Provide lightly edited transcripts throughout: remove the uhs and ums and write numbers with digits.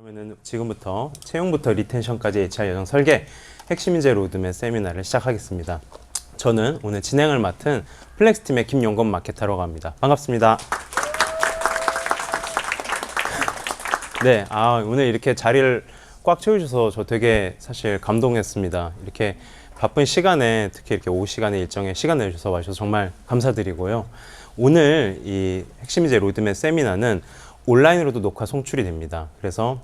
그러면은 지금부터 채용부터 리텐션까지 HR 여정 설계 핵심 인재 로드맵 세미나를 시작하겠습니다. 저는 오늘 진행을 맡은 플렉스팀의 김용건 마케터라고 합니다. 반갑습니다. 네, 오늘 이렇게 자리를 꽉 채워주셔서 저 되게 사실 감동했습니다. 이렇게 바쁜 시간에 특히 이렇게 오후 시간에 일정에 시간 내주셔서 와주셔서 정말 감사드리고요. 오늘 이 핵심 인재 로드맵 세미나는 온라인으로도 녹화 송출이 됩니다. 그래서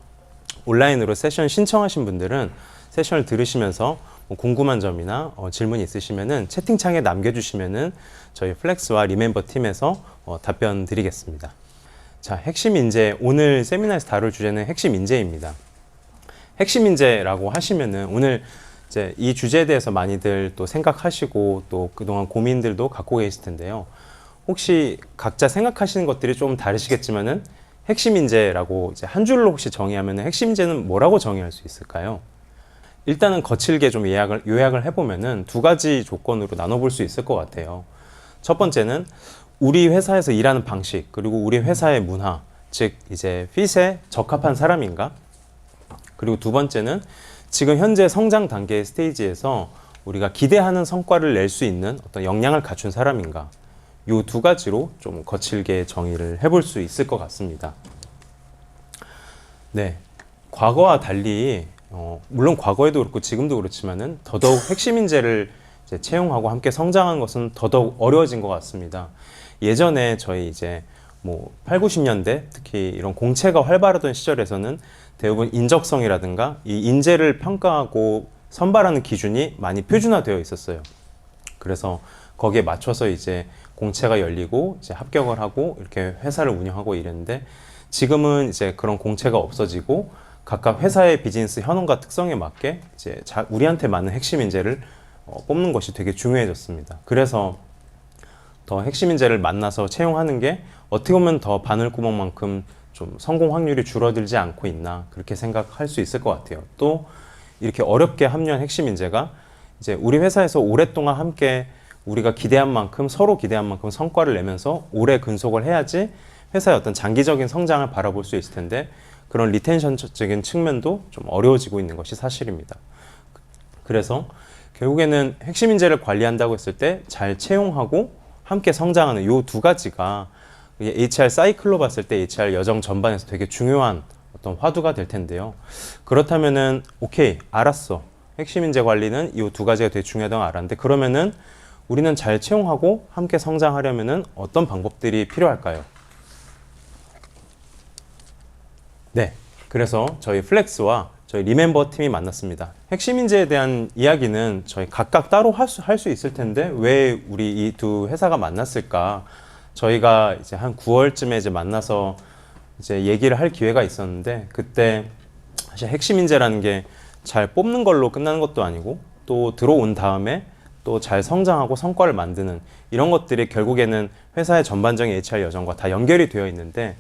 온라인으로 세션 신청하신 분들은 세션을 들으시면서 뭐 궁금한 점이나 질문이 있으시면은 채팅창에 남겨주시면은 저희 플렉스와 리멤버 팀에서 답변 드리겠습니다. 자, 핵심 인재, 오늘 세미나에서 다룰 주제는 핵심 인재입니다. 핵심 인재라고 하시면은 오늘 이제 이 주제에 대해서 많이들 또 생각하시고 또 그동안 고민들도 갖고 계실 텐데요. 혹시 각자 생각하시는 것들이 좀 다르시겠지만은 핵심 인재라고 이제 한 줄로 혹시 정의하면 핵심 인재는 뭐라고 정의할 수 있을까요? 일단은 거칠게 좀 요약을 해보면은 두 가지 조건으로 나눠볼 수 있을 것 같아요. 첫 번째는 우리 회사에서 일하는 방식, 그리고 우리 회사의 문화, 즉 이제 핏에 적합한 사람인가? 그리고 두 번째는 지금 현재 성장 단계의 스테이지에서 우리가 기대하는 성과를 낼 수 있는 어떤 역량을 갖춘 사람인가? 이 두 가지로 좀 거칠게 정의를 해볼 수 있을 것 같습니다. 네, 과거와 달리 물론 과거에도 그렇고 지금도 그렇지만은 더더욱 핵심 인재를 이제 채용하고 함께 성장하는 것은 더더욱 어려워진 것 같습니다. 예전에 저희 이제 뭐 8, 90년대 특히 이런 공채가 활발하던 시절에서는 대부분 인적성이라든가 이 인재를 평가하고 선발하는 기준이 많이 표준화되어 있었어요. 그래서 거기에 맞춰서 이제 공채가 열리고 이제 합격을 하고 이렇게 회사를 운영하고 이랬는데 지금은 이제 그런 공채가 없어지고 각각 회사의 비즈니스 현황과 특성에 맞게 이제 우리한테 맞는 핵심 인재를 뽑는 것이 되게 중요해졌습니다. 그래서 더 핵심 인재를 만나서 채용하는 게 어떻게 보면 더 바늘구멍만큼 좀 성공 확률이 줄어들지 않고 있나 그렇게 생각할 수 있을 것 같아요. 또 이렇게 어렵게 합류한 핵심 인재가 이제 우리 회사에서 오랫동안 함께 우리가 기대한 만큼 서로 기대한 만큼 성과를 내면서 오래 근속을 해야지 회사의 어떤 장기적인 성장을 바라볼 수 있을 텐데 그런 리텐션적인 측면도 좀 어려워지고 있는 것이 사실입니다. 그래서 결국에는 핵심 인재를 관리한다고 했을 때 잘 채용하고 함께 성장하는 이 두 가지가 HR 사이클로 봤을 때 HR 여정 전반에서 되게 중요한 어떤 화두가 될 텐데요. 그렇다면은 오케이, 알았어. 핵심 인재 관리는 이 두 가지가 되게 중요하다고 알았는데 그러면은 우리는 잘 채용하고 함께 성장하려면은 어떤 방법들이 필요할까요? 네, 그래서 저희 플렉스와 저희 리멤버 팀이 만났습니다. 핵심 인재에 대한 이야기는 저희 각각 따로 할 수 있을 텐데 왜 우리 이 두 회사가 만났을까? 저희가 이제 한 9월쯤에 이제 만나서 이제 얘기를 할 기회가 있었는데 그때 사실 핵심 인재라는 게 잘 뽑는 걸로 끝나는 것도 아니고 또 들어온 다음에 또 잘 성장하고 성과를 만드는 이런 것들이 결국에는 회사의 전반적인 HR 여정과 다 연결이 되어 있는데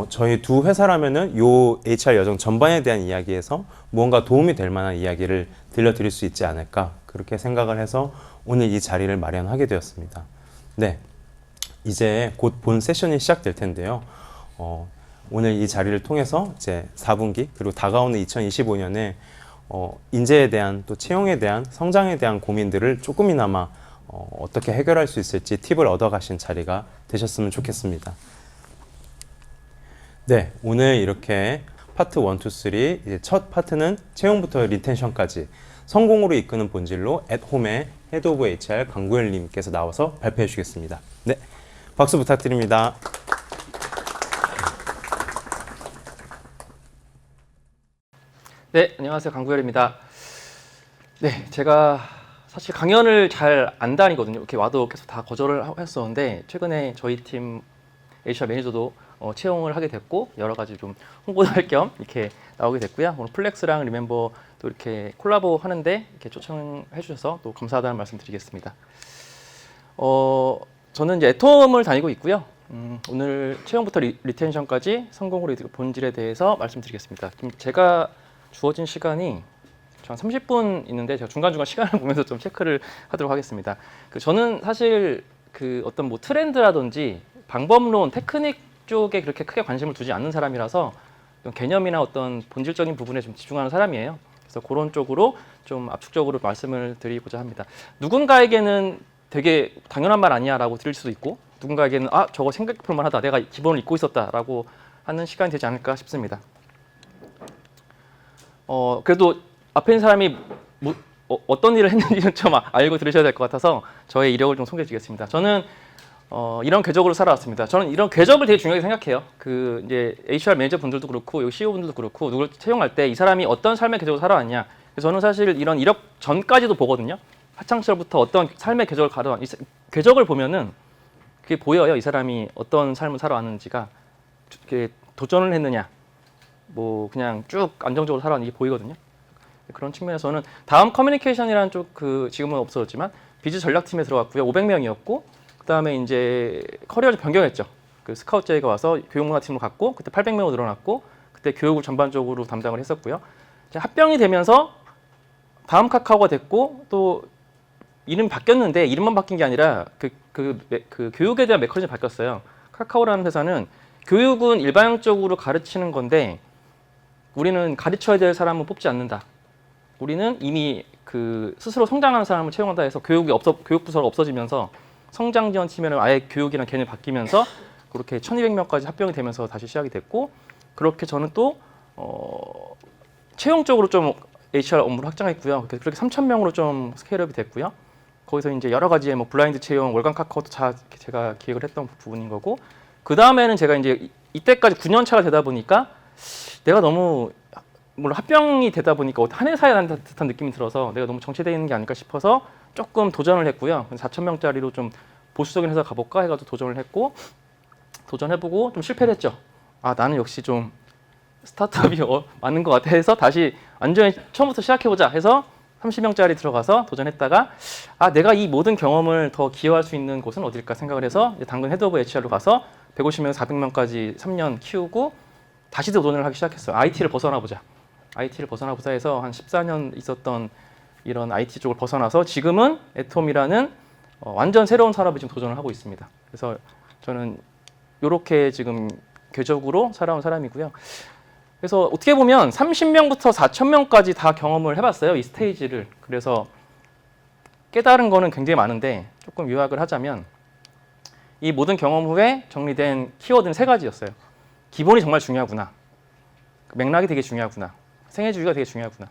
저희 두 회사라면은 요 HR 여정 전반에 대한 이야기에서 무언가 도움이 될 만한 이야기를 들려드릴 수 있지 않을까 그렇게 생각을 해서 오늘 이 자리를 마련하게 되었습니다. 네, 이제 곧 본 세션이 시작될 텐데요. 오늘 이 자리를 통해서 이제 4분기 그리고 다가오는 2025년에 인재에 대한 또 채용에 대한 성장에 대한 고민들을 조금이나마 어떻게 해결할 수 있을지 팁을 얻어가신 자리가 되셨으면 좋겠습니다. 네, 오늘 이렇게 파트 1, 2, 3 이제 첫 파트는 채용부터 리텐션까지 성공으로 이끄는 본질로 @홈의 헤드 오브 HR 강구현 님께서 나와서 발표해 주시겠습니다. 네, 박수 부탁드립니다. 네, 안녕하세요. 강구열입니다. 네, 제가 사실 강연을 잘 안 다니거든요. 이렇게 와도 계속 다 거절을 했었는데 최근에 저희 팀 HR 매니저도 채용을 하게 됐고 여러 가지 좀 홍보도 할 겸 이렇게 나오게 됐고요. 오늘 플렉스랑 리멤버 또 이렇게 콜라보 하는데 이렇게 초청해 주셔서 또 감사하다는 말씀 드리겠습니다. 저는 이제 @홈을 다니고 있고요. 오늘 채용부터 리텐션까지 성공으로 이끄는 본질에 대해서 말씀드리겠습니다. 제가 주어진 시간이 한 30분 있는데 제가 중간중간 시간을 보면서 좀 체크를 하도록 하겠습니다. 저는 사실 어떤 뭐 트렌드라든지 방법론, 테크닉 쪽에 그렇게 크게 관심을 두지 않는 사람이라서 어떤 개념이나 어떤 본질적인 부분에 좀 집중하는 사람이에요. 그래서 그런 쪽으로 좀 압축적으로 말씀을 드리고자 합니다. 누군가에게는 되게 당연한 말 아니야라고 들릴 수도 있고 누군가에게는 아 저거 생각해볼 만하다 내가 기본을 잊고 있었다라고 하는 시간이 되지 않을까 싶습니다. 그래도 앞에 있는 사람이 어떤 일을 했는지는 좀 알고 들으셔야 될 것 같아서 저의 이력을 좀 소개해 드리겠습니다. 저는 이런 궤적으로 살아왔습니다. 저는 이런 궤적을 되게 중요하게 생각해요. 그 이제 HR 매니저 분들도 그렇고 여기 CEO 분들도 그렇고 누굴 채용할 때 이 사람이 어떤 삶의 궤적으로 살아왔냐. 그래서 저는 사실 이런 이력 전까지도 보거든요. 학창 시절부터 어떤 삶의 궤적을 가려왔. 이 궤적을 보면은 그게 보여요. 이 사람이 어떤 삶을 살아왔는지가 이렇게 도전을 했느냐. 뭐 그냥 쭉 안정적으로 살아왔는지 보이거든요. 그런 측면에서는 다음 커뮤니케이션이라는 쪽 그 지금은 없어졌지만 비즈 전략팀에 들어갔고요. 500명이었고 그다음에 이제 커리어를 변경했죠. 그 스카우트 제이가 와서 교육문화팀으로 갔고 그때 800명으로 늘어났고 그때 교육을 전반적으로 담당을 했었고요. 이제 합병이 되면서 다음 카카오가 됐고 또 이름 바뀌었는데 이름만 바뀐 게 아니라 그 교육에 대한 메커니즘이 바뀌었어요. 카카오라는 회사는 교육은 일반적으로 가르치는 건데 우리는 가르쳐야 될 사람은 뽑지 않는다. 우리는 이미 그 스스로 성장하는 사람을 채용한다 해서 교육 부서가 없어지면서 성장 지원 팀에는 아예 교육이랑 개념이 바뀌면서 그렇게 1200명까지 합병이 되면서 다시 시작이 됐고 그렇게 저는 또 채용 쪽으로 좀 HR 업무를 확장했고요. 그렇게 3000명으로 좀 스케일업이 됐고요. 거기서 이제 여러 가지의 뭐 블라인드 채용, 월간 카카오도 제가 기획을 했던 부분인 거고 그 다음에는 제가 이제 이때까지 9년 차가 되다 보니까 내가 너무 물론 합병이 되다 보니까 한 회사에 난 듯한 느낌이 들어서 내가 너무 정체되어 있는 게 아닐까 싶어서 조금 도전을 했고요. 4,000명짜리로 좀 보수적인 회사 가볼까 해가지고 도전을 했고 도전해보고 좀 실패를 했죠. 아 나는 역시 좀 스타트업이 맞는 것 같아 해서 다시 완전히 처음부터 시작해보자 해서 30명짜리 들어가서 도전했다가 아 내가 이 모든 경험을 더 기여할 수 있는 곳은 어딜까 생각을 해서 당근 헤드 오브 HR로 가서 150명, 400명까지 3년 키우고 다시 도전을 하기 시작했어요. IT를 벗어나보자. IT를 벗어나보자 해서 한 14년 있었던 이런 IT 쪽을 벗어나서 지금은 애톰이라는 완전 새로운 산업에 지금 도전을 하고 있습니다. 그래서 저는 이렇게 지금 궤적으로 살아온 사람이고요. 그래서 어떻게 보면 30명부터 4,000명까지 다 경험을 해봤어요. 이 스테이지를. 그래서 깨달은 거는 굉장히 많은데 조금 요약을 하자면 이 모든 경험 후에 정리된 키워드는 3가지였어요. 기본이 정말 중요하구나. 맥락이 되게 중요하구나. 생애주의가 되게 중요하구나.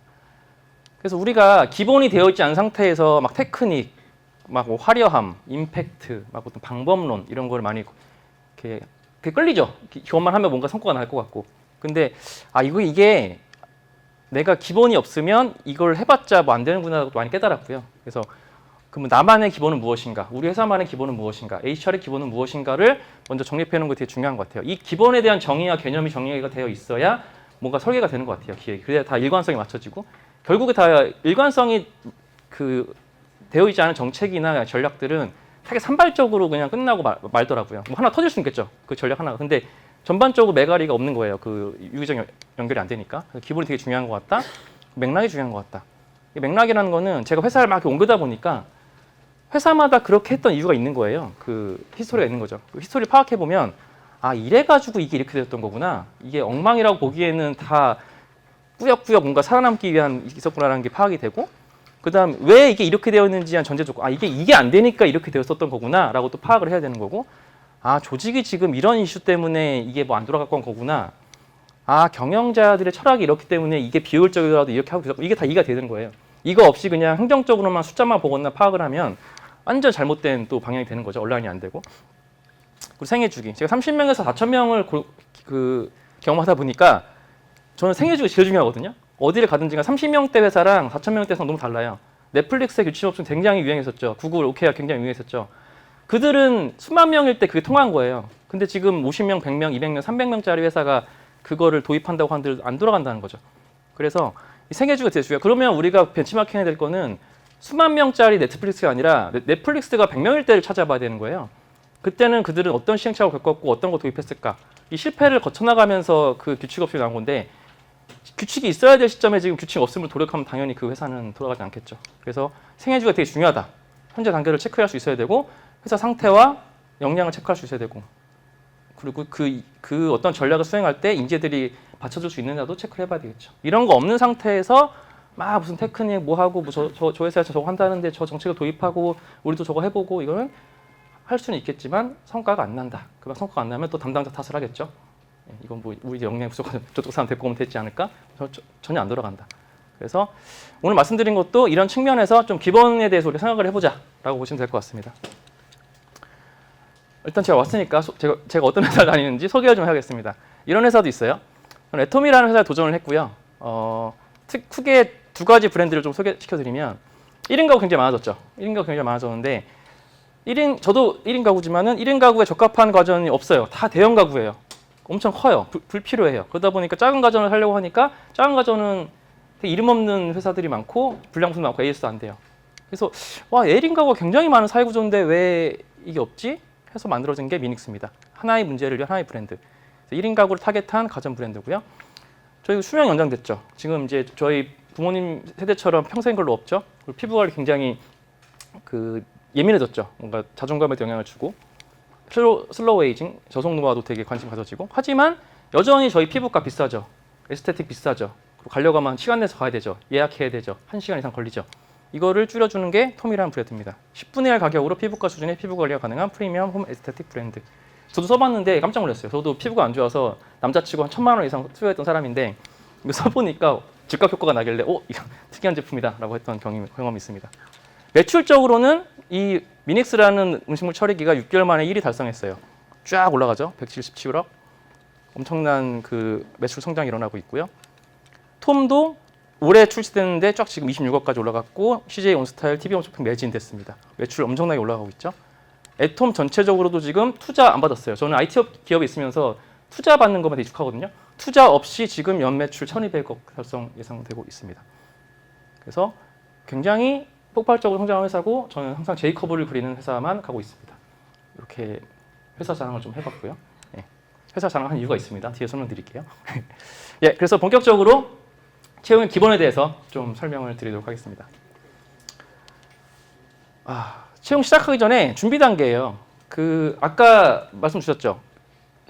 그래서 우리가 기본이 되어 있지 않은 상태에서 막 테크닉, 막 뭐 화려함, 임팩트, 막 어떤 방법론 이런 걸 많이 이렇게 끌리죠. 기본만 하면 뭔가 성과가 날 것 같고. 근데 아 이게 내가 기본이 없으면 이걸 해봤자 뭐 안 되는구나라고 많이 깨달았고요. 그래서 그러면 나만의 기본은 무엇인가? 우리 회사만의 기본은 무엇인가? HR의 기본은 무엇인가를 먼저 정립해 놓는 게 되게 중요한 것 같아요. 이 기본에 대한 정의와 개념이 정리가 되어 있어야 뭔가 설계가 되는 것 같아요. 기획이. 그래야 다 일관성이 맞춰지고 결국에 다 일관성이 그 되어 있지 않은 정책이나 전략들은 되게 산발적으로 그냥 끝나고 말더라고요. 뭐 하나 터질 수 있겠죠. 그 전략 하나가. 근데 전반적으로 매가리가 없는 거예요. 그 유기적 연결이 안 되니까. 그래서 기본이 되게 중요한 것 같다. 맥락이 중요한 것 같다. 이 맥락이라는 거는 제가 회사를 막 옮기다 보니까 회사마다 그렇게 했던 이유가 있는 거예요. 그 히스토리가 있는 거죠. 그 히스토리 파악해 보면 아 이래가지고 이게 이렇게 됐던 거구나. 이게 엉망이라고 보기에는 다 꾸역꾸역 뭔가 살아남기 위한 있었구나라는 게 파악이 되고 그다음 왜 이게 이렇게 되어 있는지 한 전제 조건. 아 이게 안 되니까 이렇게 되었었던 거구나라고 또 파악을 해야 되는 거고. 아 조직이 지금 이런 이슈 때문에 이게 뭐 안 돌아갈 건 거구나. 아 경영자들의 철학이 이렇기 때문에 이게 비효율적이라도 이렇게 하고 있었고 이게 다 이해가 되는 거예요. 이거 없이 그냥 행정적으로만 숫자만 보거나 파악을 하면 완전 잘못된 또 방향이 되는 거죠. 온라인이 안 되고. 그리고 생애주기. 제가 30명에서 4,000명을 경험하다 보니까 저는 생애주기가 제일 중요하거든요. 어디를 가든지 30명대 회사랑 4,000명대 회사랑 너무 달라요. 넷플릭스의 규칙업종 굉장히 유행했었죠. 구글, 오케이가 굉장히 유행했었죠. 그들은 수만 명일 때 그게 통한 거예요. 근데 지금 50명, 100명, 200명, 300명짜리 회사가 그거를 도입한다고 하는데 안 돌아간다는 거죠. 그래서 이 생애주기가 되게 중요해요. 그러면 우리가 벤치마킹 해야 될 거는 수만 명짜리 넷플릭스가 아니라 넷플릭스가 100명일 때를 찾아봐야 되는 거예요. 그때는 그들은 어떤 시행착오를 겪었고 어떤 거 도입했을까. 이 실패를 거쳐나가면서 그 규칙 없이 나온 건데 규칙이 있어야 될 시점에 지금 규칙 없음을 도력하면 당연히 그 회사는 돌아가지 않겠죠. 그래서 생애주기가 되게 중요하다. 현재 단계를 체크할 수 있어야 되고 회사 상태와 역량을 체크할 수 있어야 되고 그리고 그 어떤 전략을 수행할 때 인재들이 받쳐줄 수 있느냐도 체크를 해봐야 되겠죠. 이런 거 없는 상태에서 막 무슨 테크닉 뭐 하고 뭐 저 회사에서 저거 한다는데 저 정책을 도입하고 우리도 저거 해보고 이거는 할 수는 있겠지만 성과가 안 난다. 그만 성과가 안 나면 또 담당자 탓을 하겠죠. 이건 뭐 우리 역량이 부족해서 저쪽 사람 데리고 오면 되지 않을까? 전혀 안 돌아간다. 그래서 오늘 말씀드린 것도 이런 측면에서 좀 기본에 대해서 우리가 생각을 해보자라고 보시면 될 것 같습니다. 일단 제가 왔으니까 제가 어떤 회사를 다니는지 소개를 좀 해야겠습니다. 이런 회사도 있어요. 저는 애톰이라는 회사에 도전을 했고요. 크게 두 가지 브랜드를 좀 소개시켜드리면 1인 가구 굉장히 많아졌죠. 1인 가구 굉장히 많아졌는데 저도 1인 가구지만은 1인 가구에 적합한 가전이 없어요. 다 대형 가구예요. 엄청 커요. 불필요해요. 그러다 보니까 작은 가전을 하려고 하니까 작은 가전은 되게 이름 없는 회사들이 많고 불량품도 많고 AS도 안 돼요. 그래서 와 1인 가구가 굉장히 많은 사회 구조인데 왜 이게 없지? 해서 만들어진 게 미닉스입니다. 하나의 문제를 위한 하나의 브랜드. 1인 가구를 타겟한 가전 브랜드고요. 저희 수명 연장됐죠. 지금 이제 저희 부모님 세대처럼 평생 걸로 없죠. 그리고 피부 관리 굉장히 예민해졌죠. 뭔가 자존감에도 영향을 주고 슬로우 에이징, 저속 노화도 되게 관심 가져지고 하지만 여전히 저희 피부과 비싸죠. 에스테틱 비싸죠. 그리고 가려고 하면 시간 내서 가야 되죠. 예약해야 되죠. 1시간 이상 걸리죠. 이거를 줄여주는 게 톰이라는 브랜드입니다. 10분의 1 가격으로 피부과 수준의 피부 관리가 가능한 프리미엄 홈 에스테틱 브랜드. 저도 써봤는데 깜짝 놀랐어요. 저도 피부가 안 좋아서 남자치고 한 1,000만 원 이상 투여했던 사람인데 이거 써보니까 즉각 효과가 나길래 이거 특이한 제품이다 라고 했던 경험이 있습니다. 매출적으로는 이 미닉스라는 음식물 처리기가 6개월 만에 1위 달성했어요. 쫙 올라가죠. 177억. 엄청난 매출 성장이 일어나고 있고요. 톰도 올해 출시됐는데 쫙 지금 26억까지 올라갔고 CJ 온스타일, TV홈 쇼핑 매진 됐습니다. 매출 엄청나게 올라가고 있죠. 애톰 전체적으로도 지금 투자 안 받았어요. 저는 IT 기업에 있으면서 투자 받는 것만 되게 익숙하거든요. 투자 없이 지금 연매출 1,200억 달성 예상되고 있습니다. 그래서 굉장히 폭발적으로 성장한 회사고 저는 항상 제이커브를 그리는 회사만 가고 있습니다. 이렇게 회사 자랑을 좀 해봤고요. 네. 회사 자랑한 이유가 있습니다. 뒤에 설명드릴게요. 예, 그래서 본격적으로 채용의 기본에 대해서 좀 설명을 드리도록 하겠습니다. 채용 시작하기 전에 준비 단계예요. 아까 말씀 주셨죠.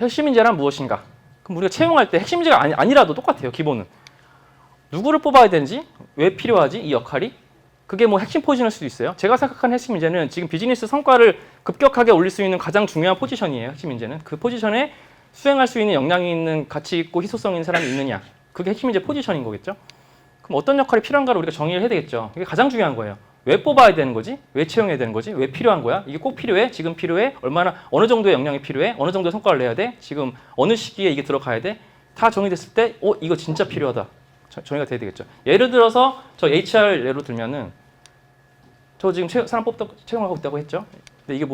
핵심 인재란 무엇인가? 그럼 우리가 채용할 때 핵심 인재가 아니라도 똑같아요. 기본은. 누구를 뽑아야 되는지, 왜 필요하지, 이 역할이? 그게 뭐 핵심 포지션일 수도 있어요. 제가 생각하는 핵심 인재는 지금 비즈니스 성과를 급격하게 올릴 수 있는 가장 중요한 포지션이에요. 핵심 인재는. 그 포지션에 수행할 수 있는 역량이 있는, 가치 있고 희소성 있는 사람이 있느냐. 그게 핵심 인재 포지션인 거겠죠. 그럼 어떤 역할이 필요한가를 우리가 정의를 해야 되겠죠. 이게 가장 중요한 거예요. 왜 뽑아야 되는 거지? 왜 채용해야 되는 거지? 왜 필요한 거야? 이게 꼭 필요해? 지금 필요해? 어느 정도의 역량이 필요해? 어느 정도의 성과를 내야 돼? 지금 어느 시기에 이게 들어가야 돼? 다 정의됐을 때, 이거 진짜 필요하다. 정의가 돼야 되겠죠. 예를 들어서 저 HR 예로 들면은 저 지금 사람 채용하고 있다고 했죠. 근데 이게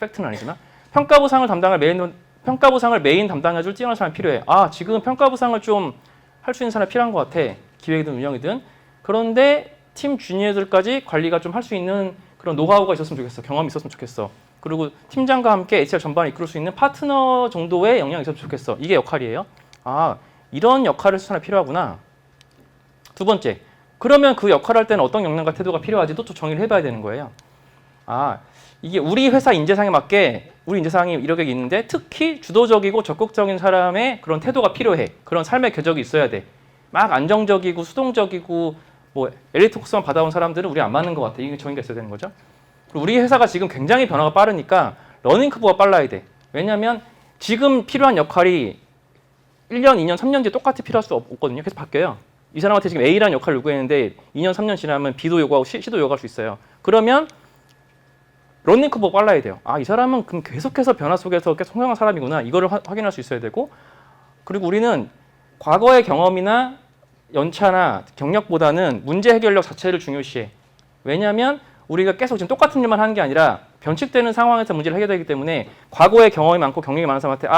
팩트는 아니지만 평가부상을 메인 담당해줄 뛰어난 사람이 필요해. 지금 평가부상을 좀 할 수 있는 사람이 필요한 것 같아. 기획이든 운영이든. 그런데 팀 주니어들까지 관리가 좀 할 수 있는 그런 노하우가 있었으면 좋겠어. 경험이 있었으면 좋겠어. 그리고 팀장과 함께 HR 전반을 이끌 수 있는 파트너 정도의 역량이 있었으면 좋겠어. 이게 역할이에요. 이런 역할을 수사나 필요하구나. 두 번째, 그러면 그 역할을 할 때는 어떤 역량과 태도가 필요하지도 또 정의를 해봐야 되는 거예요. 이게 우리 회사 인재상에 맞게 우리 인재상이 이렇게 있는데 특히 주도적이고 적극적인 사람의 그런 태도가 필요해. 그런 삶의 궤적이 있어야 돼. 막 안정적이고 수동적이고 뭐 엘리트 속성 받아온 사람들은 우리 안 맞는 것 같아. 이게 정의가 있어야 되는 거죠. 그리고 우리 회사가 지금 굉장히 변화가 빠르니까 러닝 커브가 빨라야 돼. 왜냐하면 지금 필요한 역할이 1년, 2년, 3년 뒤에 똑같이 필요할 수 없거든요. 계속 바뀌어요. 이 사람한테 지금 A라는 역할을 요구했는데 2년, 3년 지나면 B도 요구하고 C도 요구할 수 있어요. 그러면 러닝 커브가 빨라야 돼요. 이 사람은 그럼 계속해서 변화 속에서 계속 성장한 사람이구나. 이거를 확인할 수 있어야 되고, 그리고 우리는 과거의 경험이나 연차나 경력보다는 문제 해결력 자체를 중요시해. 왜냐하면 우리가 계속 지금 똑같은 일만 하는 게 아니라 변칙되는 상황에서 문제를 해결되기 때문에 과거의 경험이 많고 경력이 많은 사람한테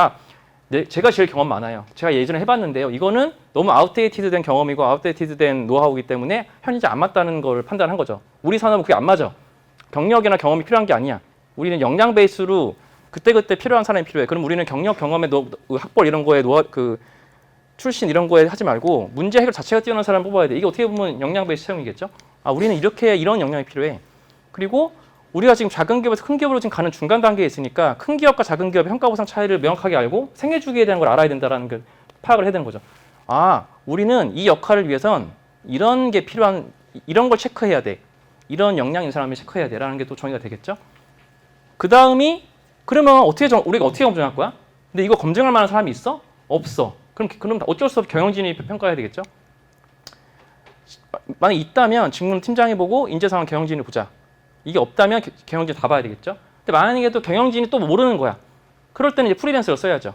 제가 제일 경험 많아요. 제가 예전에 해봤는데요. 이거는 너무 아웃데이티드된 경험이고 아웃데이티드된 노하우이기 때문에 현재 안 맞다는 걸 판단한 거죠. 우리 산업은 그게 안 맞아. 경력이나 경험이 필요한 게 아니야. 우리는 역량 베이스로 그때그때 필요한 사람이 필요해. 그럼 우리는 경력, 경험에 학벌 이런 거에 출신 이런 거에 하지 말고 문제 해결 자체가 뛰어난 사람 뽑아야 돼. 이게 어떻게 보면 역량 베이스 채용이겠죠. 우리는 이런 역량이 필요해. 그리고 우리가 지금 작은 기업에서 큰 기업으로 지금 가는 중간 단계에 있으니까 큰 기업과 작은 기업의 평가 보상 차이를 명확하게 알고 생애 주기에 대한 걸 알아야 된다는 걸 파악을 해야 되는 거죠. 아, 우리는 이 역할을 위해선 이런 게 필요한, 이런 걸 체크해야 돼. 이런 역량이 있는 사람을 체크해야 돼라는 게 또 정의가 되겠죠. 그 다음이 그러면 우리가 어떻게 검증할 거야? 근데 이거 검증할 만한 사람이 있어? 없어. 그럼 어쩔 수 없이 경영진이 평가해야 되겠죠. 만약 있다면 직무는 팀장이 보고 인재 상황 경영진이 보자. 이게 없다면 경영진 다 봐야 되겠죠. 근데 만약에 또 경영진이 또 모르는 거야. 그럴 때는 이제 프리랜서를 써야죠.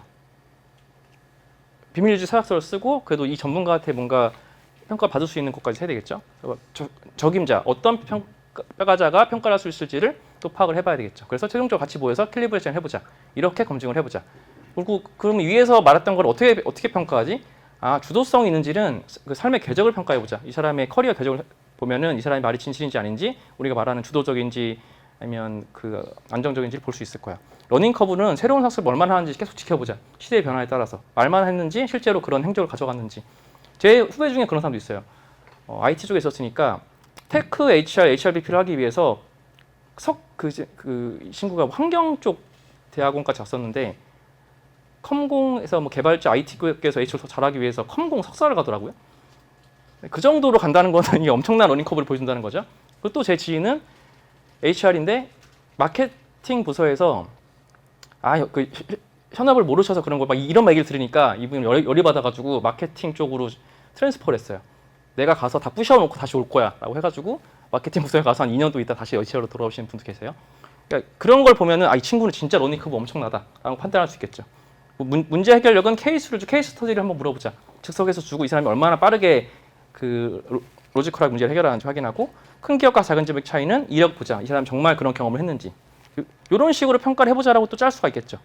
비밀유지 서약서를 쓰고 그래도 이 전문가한테 뭔가 평가 받을 수 있는 것까지 해야 되겠죠. 적임자 어떤 평가자가 평가를 할 수 있을지를 또 파악을 해봐야 되겠죠. 그래서 최종적으로 같이 모여서 캘리브레이션 해보자. 이렇게 검증을 해보자. 그리고 그럼 위에서 말했던 걸 어떻게 평가하지? 아, 주도성 있는지는 그 삶의 궤적을 평가해보자. 이 사람의 커리어 궤적을 보면은 이 사람이 말이 진실인지 아닌지 우리가 말하는 주도적인지 아니면 그 안정적인지를 볼 수 있을 거야. 러닝 커브는 새로운 학습을 얼마나 하는지 계속 지켜보자. 시대의 변화에 따라서 말만 했는지 실제로 그런 행적을 가져갔는지. 제 후배 중에 그런 사람도 있어요. IT 쪽에 있었으니까 테크 HR, HRBP를 하기 위해서 이 친구가 환경 쪽 대학원까지 갔었는데 컴공에서 뭐 개발자 IT 쪽에서 HR을 잘하기 위해서 컴공 석사를 가더라고요. 그 정도로 간다는 거는 이게 엄청난 러닝 커브를 보여준다는 거죠. 그리고 또 제 지인은 HR인데 마케팅 부서에서 그 현업을 모르셔서 그런 거 막 이런 얘기를 들으니까 이분이 열이 받아가지고 마케팅 쪽으로 트랜스퍼를 했어요. 내가 가서 다 부셔놓고 다시 올 거야 라고 해가지고 마케팅 부서에 가서 한 2년도 있다 다시 HR로 돌아오시는 분도 계세요. 그러니까 그런 걸 보면은 이 친구는 진짜 러닝 커브 엄청나다 라고 판단할 수 있겠죠. 문제 해결력은 케이스 스터디를 한번 물어보자. 즉석에서 주고 이 사람이 얼마나 빠르게 그 로지컬하게 문제를 해결하는지 확인하고 큰 기업과 작은 기업의 차이는 이력 보자. 이 사람이 정말 그런 경험을 했는지. 이런 식으로 평가를 해보자라고 또 짤 수가 있겠죠.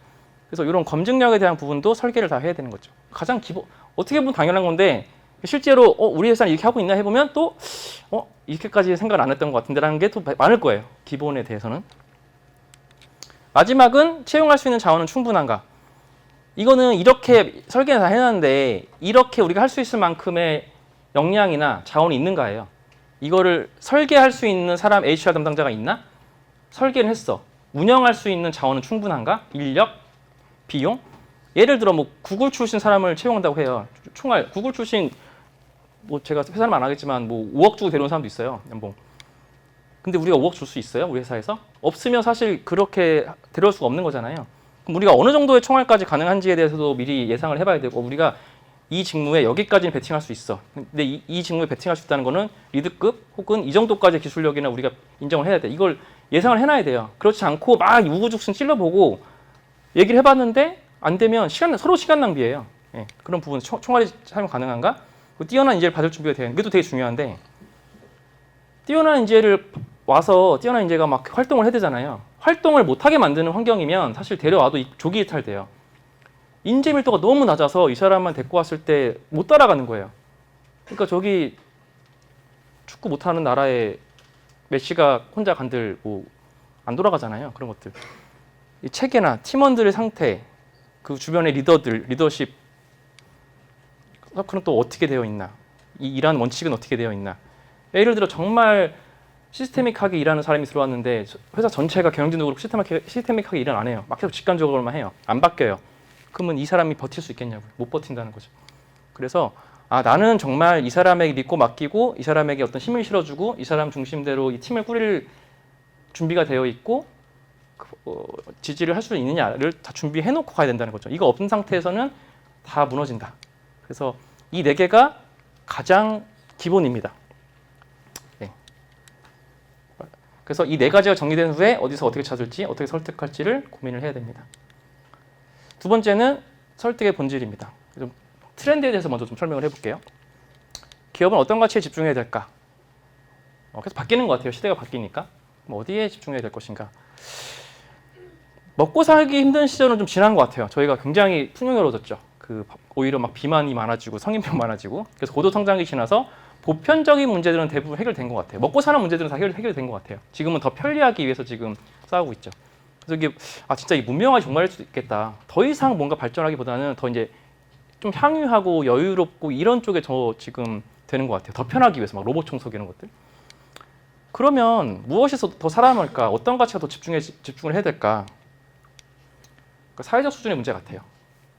그래서 이런 검증력에 대한 부분도 설계를 다 해야 되는 거죠. 가장 기본, 어떻게 보면 당연한 건데 실제로 우리 회사는 이렇게 하고 있나 해보면 또 이렇게까지 생각을 안 했던 것 같은데라는 게 또 많을 거예요. 기본에 대해서는. 마지막은 채용할 수 있는 자원은 충분한가. 이거는 이렇게 설계는 다 해놨는데 이렇게 우리가 할 수 있을 만큼의 역량이나 자원이 있는가예요. 이거를 설계할 수 있는 사람 HR 담당자가 있나? 설계는 했어. 운영할 수 있는 자원은 충분한가? 인력, 비용? 예를 들어 뭐 구글 출신 사람을 채용한다고 해요. 총알 구글 출신 뭐 제가 회사는 안 하겠지만 뭐 5억 주고 데려온 사람도 있어요. 연봉. 근데 우리가 5억 줄 수 있어요? 우리 회사에서? 없으면 사실 그렇게 데려올 수가 없는 거잖아요. 그럼 우리가 어느 정도의 총알까지 가능한지에 대해서도 미리 예상을 해봐야 되고 우리가 이 직무에 여기까지는 배팅할 수 있어. 근데 이 직무에 배팅할 수 있다는 거는 리드급 혹은 이 정도까지의 기술력이나 우리가 인정을 해야 돼. 이걸 예상을 해놔야 돼요. 그렇지 않고 막 우후죽순 찔러보고 얘기를 해봤는데 안 되면 서로 시간 낭비예요. 예, 그런 부분 총알이 사용 가능한가? 뛰어난 인재를 받을 준비가 돼요. 이것도 되게 중요한데 뛰어난 인재를 와서 뛰어난 인재가 막 활동을 해야 되잖아요. 활동을 못하게 만드는 환경이면 사실 데려와도 조기 이탈돼요. 인재 밀도가 너무 낮아서 이 사람만 데리고 왔을 때 못 따라가는 거예요. 그러니까 저기 축구 못하는 나라에 메시가 혼자 간들 뭐 안 돌아가잖아요. 그런 것들. 이 체계나 팀원들의 상태, 그 주변의 리더십 서클은 또 어떻게 되어 있나? 이 일하는 원칙은 어떻게 되어 있나? 예를 들어 정말 시스테믹하게 일하는 사람이 들어왔는데 회사 전체가 경영진으로 시스테믹하게 일을 안 해요. 막 계속 직관적으로만 해요. 안 바뀌어요. 그러면 이 사람이 버틸 수 있겠냐고요. 못 버틴다는 거죠. 그래서 나는 정말 이 사람에게 믿고 맡기고 이 사람에게 어떤 힘을 실어주고 이 사람 중심대로 이 팀을 꾸릴 준비가 되어 있고 지지를 할 수 있느냐를 다 준비해놓고 가야 된다는 거죠. 이거 없는 상태에서는 다 무너진다. 그래서 이 네 개가 가장 기본입니다. 네. 그래서 이 네 가지가 정리된 후에 어디서 어떻게 찾을지 어떻게 설득할지를 고민을 해야 됩니다. 두 번째는 설득의 본질입니다. 좀 트렌드에 대해서 먼저 좀 설명을 해볼게요. 기업은 어떤 가치에 집중해야 될까? 계속 바뀌는 것 같아요. 시대가 바뀌니까. 어디에 집중해야 될 것인가? 먹고 살기 힘든 시절은 좀 지난 것 같아요. 저희가 굉장히 풍요로워졌죠. 오히려 막 비만이 많아지고 성인병 많아지고 그래서 고도 성장기 지나서 보편적인 문제들은 대부분 해결된 것 같아요. 먹고 사는 문제들은 다 해결된 것 같아요. 지금은 더 편리하기 위해서 지금 싸우고 있죠. 그래서 이게 진짜 이 문명화가 정말일 수도 있겠다. 더 이상 뭔가 발전하기보다는 더 이제 좀 향유하고 여유롭고 이런 쪽에 더 지금 되는 것 같아요. 더 편하기 위해서 막 로봇 청소기 이런 것들. 그러면 무엇에서 더 살아남을까? 어떤 가치가 더 집중을 해야 될까? 그러니까 사회적 수준의 문제 같아요.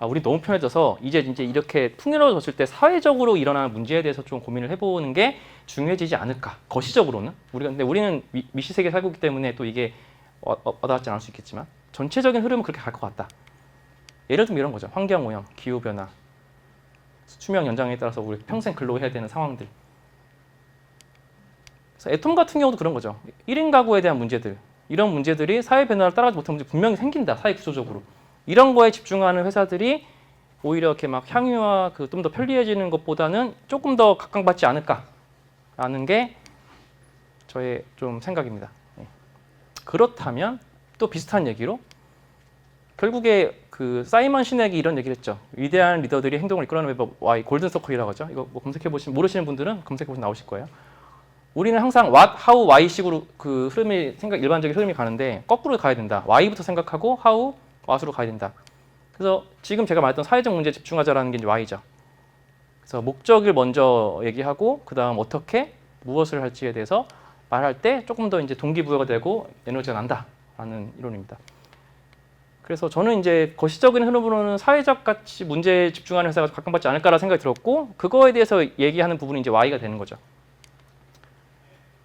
우리 너무 편해져서 이제 이렇게 풍요로워졌을 때 사회적으로 일어나는 문제에 대해서 좀 고민을 해보는 게 중요해지지 않을까. 거시적으로는 근데 우리는 미시 세계에 살고 있기 때문에 또 이게 와닿지 않을 수 있겠지만 전체적인 흐름은 그렇게 갈 것 같다. 예를 들면 이런 거죠. 환경 오염, 기후 변화, 수명 연장에 따라서 우리 평생 근로해야 되는 상황들. 그래서 애톰 같은 경우도 그런 거죠. 1인 가구에 대한 문제들, 이런 문제들이 사회 변화를 따라가지 못하는 문제 분명히 생긴다. 사회 구조적으로. 이런 거에 집중하는 회사들이 오히려 이렇게 막 향유와 좀 더 편리해지는 것보다는 조금 더 각광받지 않을까라는 게 저의 좀 생각입니다. 그렇다면 또 비슷한 얘기로 결국에 그 사이먼 시넥이 이런 얘기를 했죠. 위대한 리더들이 행동을 이끌어내는 방법 Y, 골든 서클이라고 하죠. 이거 뭐 검색해 보시면 모르시는 분들은 검색해 보시면 나오실 거예요. 우리는 항상 what, how, why식으로 그 흐름이 일반적인 흐름이 가는데 거꾸로 가야 된다. why부터 생각하고 how, what으로 가야 된다. 그래서 지금 제가 말했던 사회적 문제에 집중하자라는 게 이제 why죠. 그래서 목적을 먼저 얘기하고 그 다음 어떻게 무엇을 할지에 대해서 말할 때 조금 더 이제 동기부여가 되고 에너지가 난다라는 이론입니다. 그래서 저는 이제 거시적인 흐름으로는 사회적 가치 문제에 집중하는 회사가 각광받지 않을까라는 생각이 들었고 그거에 대해서 얘기하는 부분이 이제 Y가 되는 거죠.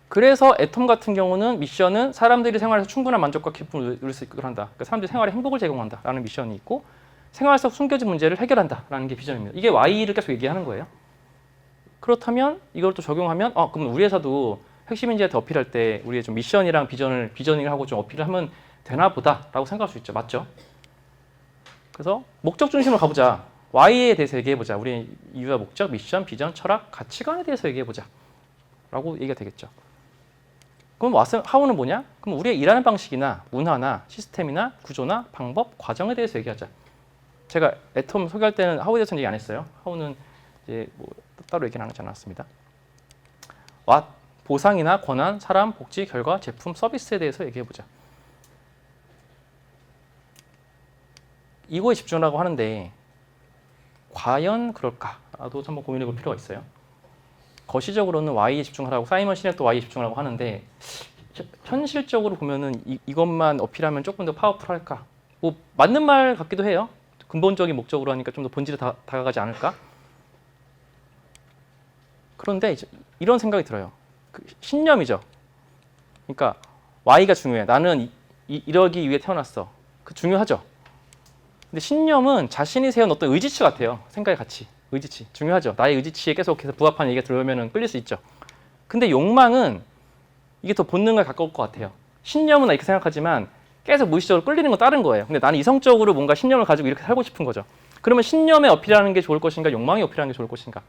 그래서 애톰 같은 경우는 미션은 사람들이 생활에서 충분한 만족과 기쁨을 누릴 수 있도록 한다. 그러니까 사람들이 생활에 행복을 제공한다라는 미션이 있고 생활 속 숨겨진 문제를 해결한다라는 게 비전입니다. 이게 Y를 계속 얘기하는 거예요. 그렇다면 이걸 또 적용하면 그럼 우리 회사도 핵심 인재한테 어필할 때 우리의 좀 미션이랑 비전을 하고 좀 어필을 하면 되나 보다라고 생각할 수 있죠. 맞죠? 그래서 목적 중심으로 가보자. Y에 대해서 얘기해보자. 우리의 이유와 목적, 미션, 비전, 철학, 가치관에 대해서 얘기해보자. 라고 얘기가 되겠죠. 그럼 how는 뭐냐? 그럼 우리의 일하는 방식이나 문화나 시스템이나 구조나 방법, 과정에 대해서 얘기하자. 제가 애톰 소개할 때는 how에 대해서는 얘기 안 했어요. how는 이제 뭐 따로 얘기는 하지 않았습니다. what, 보상이나 권한, 사람, 복지, 결과, 제품, 서비스에 대해서 얘기해보자. 이거에 집중하라고 하는데 과연 그럴까라도 한번 고민해 볼 필요가 있어요. 거시적으로는 Y에 집중하라고 사이먼 시넥도 Y에 집중하라고 하는데 현실적으로 보면은 이것만 어필하면 조금 더 파워풀할까? 뭐 맞는 말 같기도 해요. 근본적인 목적으로 하니까 좀 더 본질에 다가가지 않을까? 그런데 이제 이런 생각이 들어요. 신념이죠. 그러니까 Y가 중요해. 나는 이러기 위해 태어났어. 중요하죠. 근데 신념은 자신이 세운 어떤 의지치 같아요. 생각의 가치, 의지치 중요하죠. 나의 의지치에 계속해서 부합하는 얘기가 들어오면 끌릴 수 있죠. 근데 욕망은 이게 더 본능에 가까울 것 같아요. 신념은 이렇게 생각하지만 계속 무의식적으로 끌리는 건 다른 거예요. 근데 나는 이성적으로 뭔가 신념을 가지고 이렇게 살고 싶은 거죠. 그러면 신념에 어필하는 게 좋을 것인가, 욕망에 어필하는 게 좋을 것인가?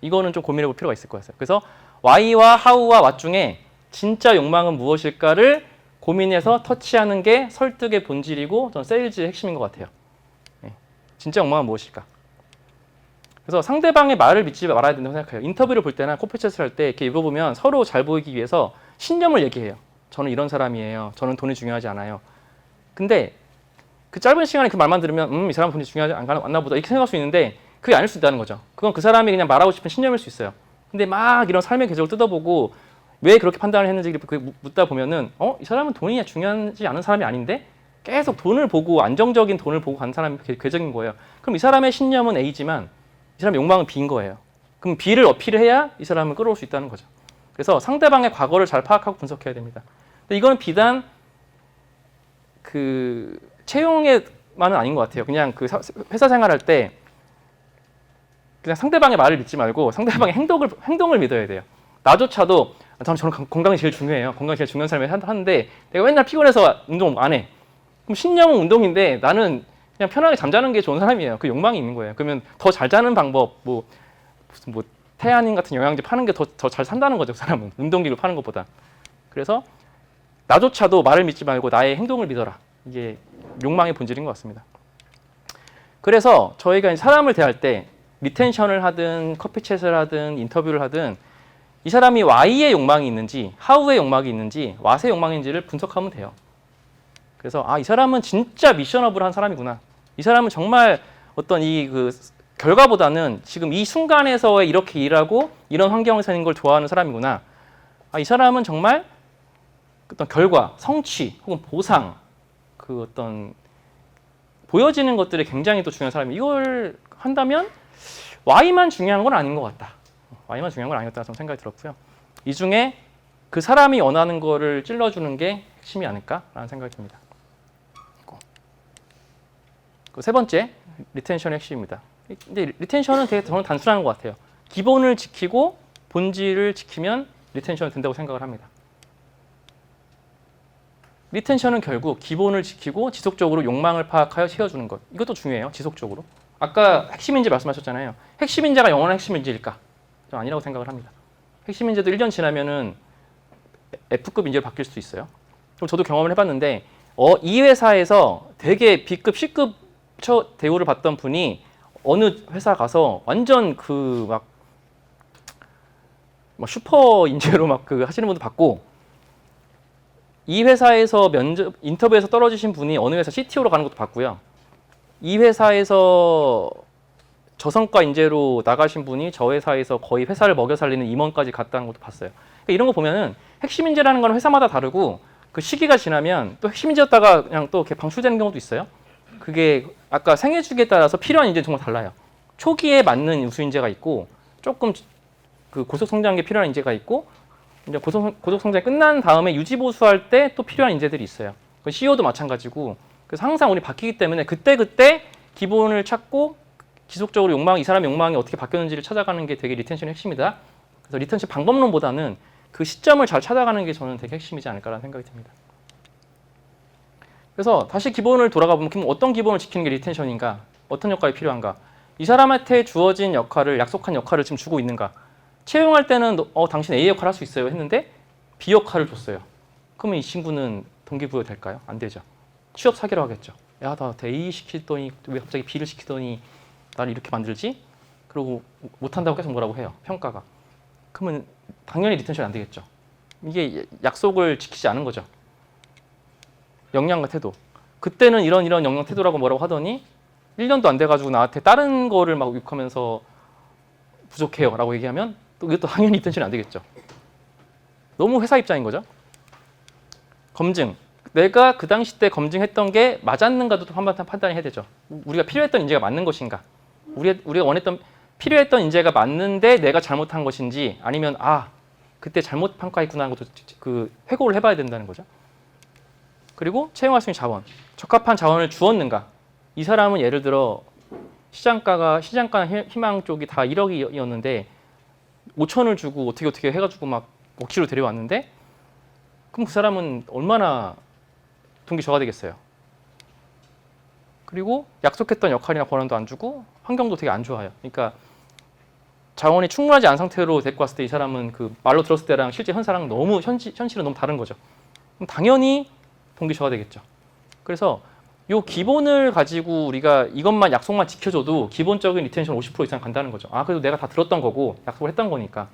이거는 좀 고민해 볼 필요가 있을 거였어요. 그래서 Y와 How와 What 중에 진짜 욕망은 무엇일까를 고민해서 터치하는 게 설득의 본질이고 저는 세일즈의 핵심인 것 같아요. 진짜 욕망은 무엇일까? 그래서 상대방의 말을 믿지 말아야 된다고 생각해요. 인터뷰를 볼 때나 코피챗을 할 때 이렇게 입어보면 서로 잘 보이기 위해서 신념을 얘기해요. 저는 이런 사람이에요. 저는 돈이 중요하지 않아요. 근데 그 짧은 시간에 그 말만 들으면 이 사람은 돈이 중요하지 않나 보다 이렇게 생각할 수 있는데 그게 아닐 수 있다는 거죠. 그건 그 사람이 그냥 말하고 싶은 신념일 수 있어요. 근데 막 이런 삶의 궤적을 뜯어보고 왜 그렇게 판단을 했는지 묻다 보면은 이 사람은 돈이 중요하지 않은 사람이 아닌데 계속 돈을 보고 안정적인 돈을 보고 간 사람이 궤적인 거예요. 그럼 이 사람의 신념은 A지만 이 사람의 욕망은 B인 거예요. 그럼 B를 어필해야 이 사람을 끌어올 수 있다는 거죠. 그래서 상대방의 과거를 잘 파악하고 분석해야 됩니다. 근데 이거는 비단 그 채용에만은 아닌 것 같아요. 그냥 그 회사 생활할 때 그냥 상대방의 말을 믿지 말고 상대방의 행동을 믿어야 돼요. 나조차도 저는 건강이 제일 중요해요. 건강이 제일 중요한 삶을 하는데 내가 맨날 피곤해서 운동 안 해. 그럼 신념은 운동인데 나는 그냥 편하게 잠자는 게 좋은 사람이에요. 그 욕망이 있는 거예요. 그러면 더 잘 자는 방법, 무슨 태아닌 같은 영양제 파는 게 더 잘 산다는 거죠. 그 사람은 운동기구 파는 것보다. 그래서 나조차도 말을 믿지 말고 나의 행동을 믿어라. 이게 욕망의 본질인 것 같습니다. 그래서 저희가 사람을 대할 때 리텐션을 하든 커피챗을 하든 인터뷰를 하든 이 사람이 Y의 욕망이 있는지 How의 욕망이 있는지 What의 욕망이 있는지를 분석하면 돼요. 그래서 이 사람은 진짜 미셔너블한 사람이구나. 이 사람은 정말 어떤 결과보다는 지금 이 순간에서 이렇게 일하고 이런 환경에서 있는 걸 좋아하는 사람이구나. 이 사람은 정말 어떤 결과, 성취 혹은 보상, 그 어떤 보여지는 것들이 굉장히 또 중요한 사람이 이걸 한다면 Y만 중요한 건 아닌 것 같다. Y만 중요한 건 아니었다 좀 생각이 들었고요. 이 중에 그 사람이 원하는 거를 찔러주는 게 핵심이 아닐까라는 생각이 듭니다. 세 번째, 리텐션의 핵심입니다. 근데 리텐션은 되게 저는 단순한 것 같아요. 기본을 지키고 본질을 지키면 리텐션이 된다고 생각을 합니다. 리텐션은 결국 기본을 지키고 지속적으로 욕망을 파악하여 채워주는 것. 이것도 중요해요. 지속적으로. 아까 핵심 인재 말씀하셨잖아요. 핵심 인재가 영원한 핵심 인재일까? 저는 아니라고 생각을 합니다. 핵심 인재도 1년 지나면은 F급 인재로 바뀔 수도 있어요. 그럼 저도 경험을 해봤는데 이 회사에서 되게 B급, C급 대우를 받던 분이 어느 회사 가서 완전 그 막 슈퍼 인재로 막 그 하시는 분도 받고 이 회사에서 인터뷰에서 떨어지신 분이 어느 회사 CTO로 가는 것도 봤고요. 이 회사에서 저성과 인재로 나가신 분이 저 회사에서 거의 회사를 먹여 살리는 임원까지 갔다는 것도 봤어요. 그러니까 이런 거 보면은 핵심 인재라는 건 회사마다 다르고 그 시기가 지나면 또 핵심 인재였다가 그냥 또 이렇게 방출되는 경우도 있어요. 그게 아까 생애 주기에 따라서 필요한 인재는 정말 달라요. 초기에 맞는 우수 인재가 있고 조금 그 고속 성장에 필요한 인재가 있고 이제 고속 성장이 끝난 다음에 유지 보수할 때 또 필요한 인재들이 있어요. CEO도 마찬가지고. 그래서 항상 우리 바뀌기 때문에 그때 기본을 찾고 지속적으로 이 사람의 욕망이 어떻게 바뀌었는지를 찾아가는 게 되게 리텐션의 핵심이다. 그래서 리텐션 방법론보다는 그 시점을 잘 찾아가는 게 저는 되게 핵심이지 않을까라는 생각이 듭니다. 그래서 다시 기본을 돌아가 보면 그럼 어떤 기본을 지키는 게 리텐션인가? 어떤 역할이 필요한가? 이 사람한테 주어진 역할을 약속한 역할을 지금 주고 있는가? 채용할 때는 당신 A 역할 할 수 있어요 했는데 B 역할을 줬어요. 그러면 이 친구는 동기부여 될까요? 안 되죠. 취업 사기로 하겠죠. 야, 나 A 시키더니 왜 갑자기 B를 시키더니 나를 이렇게 만들지? 그리고 못한다고 계속 뭐라고 해요. 평가가. 그러면 당연히 리텐션이 안 되겠죠. 이게 약속을 지키지 않은 거죠. 역량과 태도. 그때는 이런 역량 태도라고 뭐라고 하더니 1년도 안 돼가지고 나한테 다른 거를 막 욕하면서 부족해요 라고 얘기하면 또 이것도 당연히 리텐션이 안 되겠죠. 너무 회사 입장인 거죠. 검증. 내가 그 당시 때 검증했던 게 맞았는가도 또 한번 판단해야 되죠. 우리가 필요했던 인재가 맞는 것인가. 우리가 원했던 필요했던 인재가 맞는데 내가 잘못한 것인지 아니면 그때 잘못 평가했구나 하는 것도 그 회고를 해봐야 된다는 거죠. 그리고 채용할 수 있는 자원. 적합한 자원을 주었는가. 이 사람은 예를 들어 시장가 희망 쪽이 다 1억이었는데 5천을 주고 어떻게 해가지고 막 억지로 데려왔는데 그럼 그 사람은 얼마나 동기 저하 되겠어요. 그리고 약속했던 역할이나 권한도 안 주고 환경도 되게 안 좋아요. 그러니까 자원이 충분하지 않은 상태로 데리고 왔을 때 이 사람은 그 말로 들었을 때랑 실제 현사랑 너무 현실은 너무 다른 거죠. 그럼 당연히 동기 저하 되겠죠. 그래서 요 기본을 가지고 우리가 이것만 약속만 지켜줘도 기본적인 리텐션 50% 이상 간다는 거죠. 그래도 내가 다 들었던 거고 약속을 했던 거니까.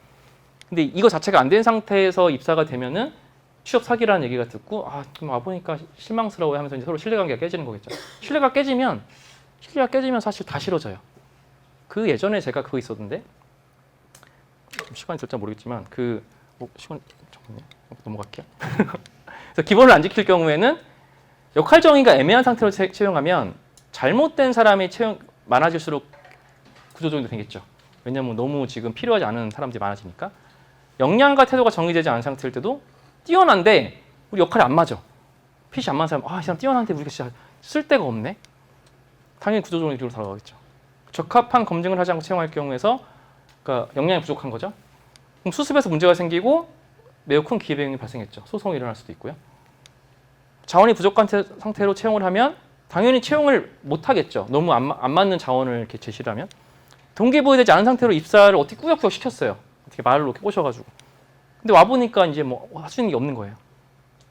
근데 이거 자체가 안 된 상태에서 입사가 되면은 취업 사기라는 얘기가 듣고 좀 와보니까 실망스러워 하면서 이제 서로 신뢰관계가 깨지는 거겠죠. 신뢰가 깨지면 사실 다 싫어져요. 그 예전에 제가 그거 있었는데 시간이 될지 모르겠지만 시간 잠깐만요. 넘어갈게요. 그래서 기본을 안 지킬 경우에는 역할 정의가 애매한 상태로 채용하면 잘못된 사람이 많아질수록 구조조정도 되겠죠. 왜냐하면 너무 지금 필요하지 않은 사람들이 많아지니까. 역량과 태도가 정의되지 않은 상태일 때도 뛰어난데 우리 역할이 안 맞아. 핏이 안 맞는 사람, 이 사람 뛰어난데 우리가 진짜 쓸 데가 없네. 당연히 구조조정의 길로 돌아가겠죠. 적합한 검증을 하지 않고 채용할 경우에서 그러니까 역량이 부족한 거죠. 그럼 수습에서 문제가 생기고 매우 큰 기회비용이 발생했죠. 소송이 일어날 수도 있고요. 자원이 부족한 상태로 채용을 하면 당연히 채용을 못 하겠죠. 너무 안 맞는 자원을 이렇게 제시를 하면. 동기부여되지 않은 상태로 입사를 어떻게 꾸역꾸역 시켰어요. 어떻게 말을 이렇게 꼬셔가지고. 근데 와보니까 이제 할 수 있는 게 없는 거예요.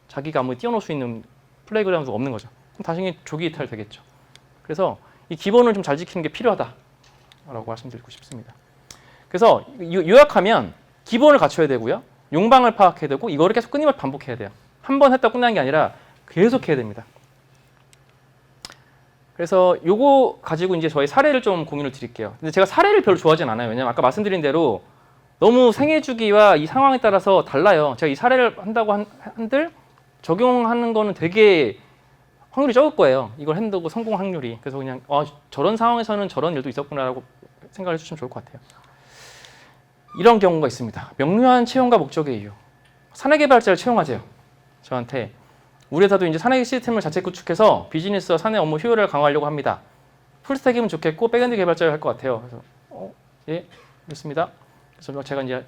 자기가 아무리 뛰어놀 수 있는 플레이그라운드가 없는 거죠. 그럼 당연히 조기 이탈 되겠죠. 그래서 이 기본을 좀 잘 지키는 게 필요하다라고 말씀드리고 싶습니다. 그래서 요약하면 기본을 갖춰야 되고요. 용방을 파악해야 되고 이거를 계속 끊임없이 반복해야 돼요. 한 번 했다 끝나는 게 아니라 계속 해야 됩니다. 그래서 요거 가지고 이제 저희 사례를 좀 공유를 드릴게요. 근데 제가 사례를 별로 좋아하진 않아요. 왜냐면 아까 말씀드린 대로 너무 생애 주기와 이 상황에 따라서 달라요. 제가 이 사례를 한다고 한들 적용하는 거는 되게 확률이 적을 거예요. 이걸 핸드고 성공 확률이. 그래서 그냥 저런 상황에서는 저런 일도 있었구나라고 생각을 해주시면 좋을 것 같아요. 이런 경우가 있습니다. 명료한 채용과 목적의 이유. 사내 개발자를 채용하세요. 저한테 우리 회사도 이제 사내 시스템을 자체 구축해서 비즈니스와 사내 업무 효율을 강화하려고 합니다. 풀스택이면 좋겠고 백엔드 개발자를 할 것 같아요. 그래서 예, 그렇습니다. 그래서 제가 이제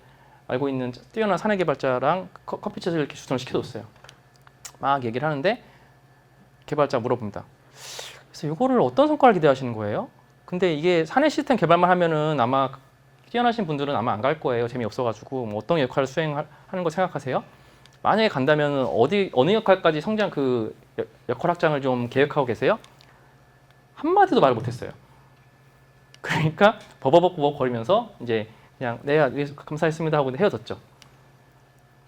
알고 있는 뛰어난 사내 개발자랑 커피챗을 이렇게 주선을 시켜줬어요. 막 얘기를 하는데 개발자 물어봅니다. 그래서 이거를 어떤 성과를 기대하시는 거예요? 근데 이게 사내 시스템 개발만 하면은 아마 뛰어나신 분들은 아마 안 갈 거예요. 재미없어가지고 뭐 어떤 역할을 수행하는 거 생각하세요? 만약에 간다면 어느 역할까지 성장 역할 확장을 좀 계획하고 계세요? 한마디도 말을 못했어요. 그러니까 버벅버벅 거리면서 이제 그냥 네, 감사했습니다 하고 헤어졌죠.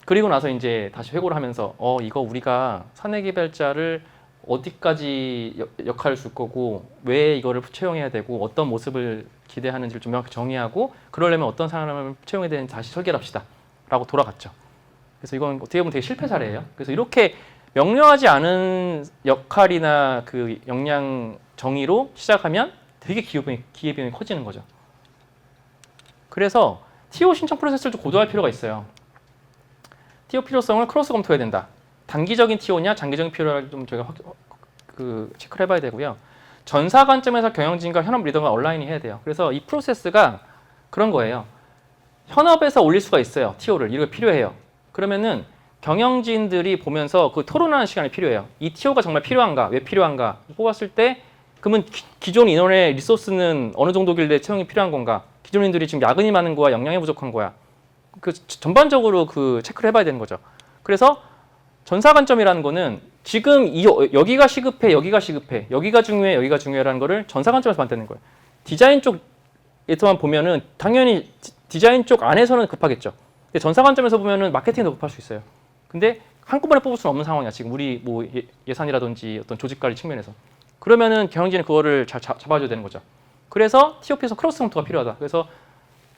그리고 나서 이제 다시 회고를 하면서 이거 우리가 사내 개발자를 어디까지 역할을 줄 거고 왜 이거를 채용해야 되고 어떤 모습을 기대하는지를 좀 명확히 정의하고 그러려면 어떤 사람을 채용해야 되는지 다시 설계를 합시다 라고 돌아갔죠. 그래서 이건 어떻게 보면 되게 실패 사례예요. 그래서 이렇게 명료하지 않은 역할이나 그 역량 정의로 시작하면 되게 기회비용이 커지는 거죠. 그래서 TO 신청 프로세스를 좀 고도할 필요가 있어요. TO 필요성을 크로스 검토해야 된다. 단기적인 TO냐 장기적인 필요를 좀 저희가 체크를 해봐야 되고요. 전사 관점에서 경영진과 현업 리더가 얼라인이 해야 돼요. 그래서 이 프로세스가 그런 거예요. 현업에서 올릴 수가 있어요. TO를. 이거 필요해요. 그러면은 경영진들이 보면서 그 토론하는 시간이 필요해요. 이 TO가 정말 필요한가? 왜 필요한가? 뽑았을 때 그러면 기존 인원의 리소스는 어느 정도 길래 채용이 필요한 건가? 기존 인들이 지금 야근이 많은 거야? 역량이 부족한 거야? 그 전반적으로 그 체크를 해봐야 되는 거죠. 그래서 전사 관점이라는 거는 지금 여기가 시급해, 여기가 시급해, 여기가 중요해, 여기가 중요해라는 거를 전사 관점에서 만드는 거예요. 디자인 쪽에서만 보면은 당연히 디자인 쪽 안에서는 급하겠죠. 근데 전사 관점에서 보면은 마케팅도 급할 수 있어요. 근데 한꺼번에 뽑을 수는 없는 상황이야. 지금 우리 뭐 예산이라든지 어떤 조직 관리 측면에서. 그러면은 경영진은 그거를 잘 잡아줘야 되는 거죠. 그래서 TOP에서 크로스 검토가 필요하다. 그래서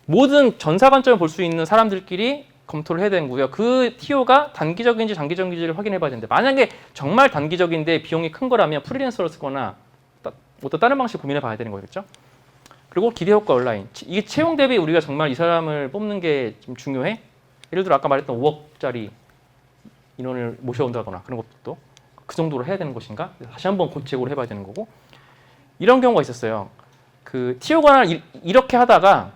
모든 전사 관점을 볼 수 있는 사람들끼리 검토를 해야 되는 거고요. 그 TO가 단기적인지 장기적인지를 확인해 봐야 되는데 만약에 정말 단기적인데 비용이 큰 거라면 프리랜서를 쓰거나 어떤 다른 방식 고민해 봐야 되는 거겠죠. 그리고 기대 효과 온라인. 이게 채용 대비 우리가 정말 이 사람을 뽑는 게 좀 중요해? 예를 들어 아까 말했던 5억짜리 인원을 모셔온다거나 그런 것도 그 정도로 해야 되는 것인가? 다시 한번 고체고를 해봐야 되는 거고 이런 경우가 있었어요. 그 TO 관을 이렇게 하다가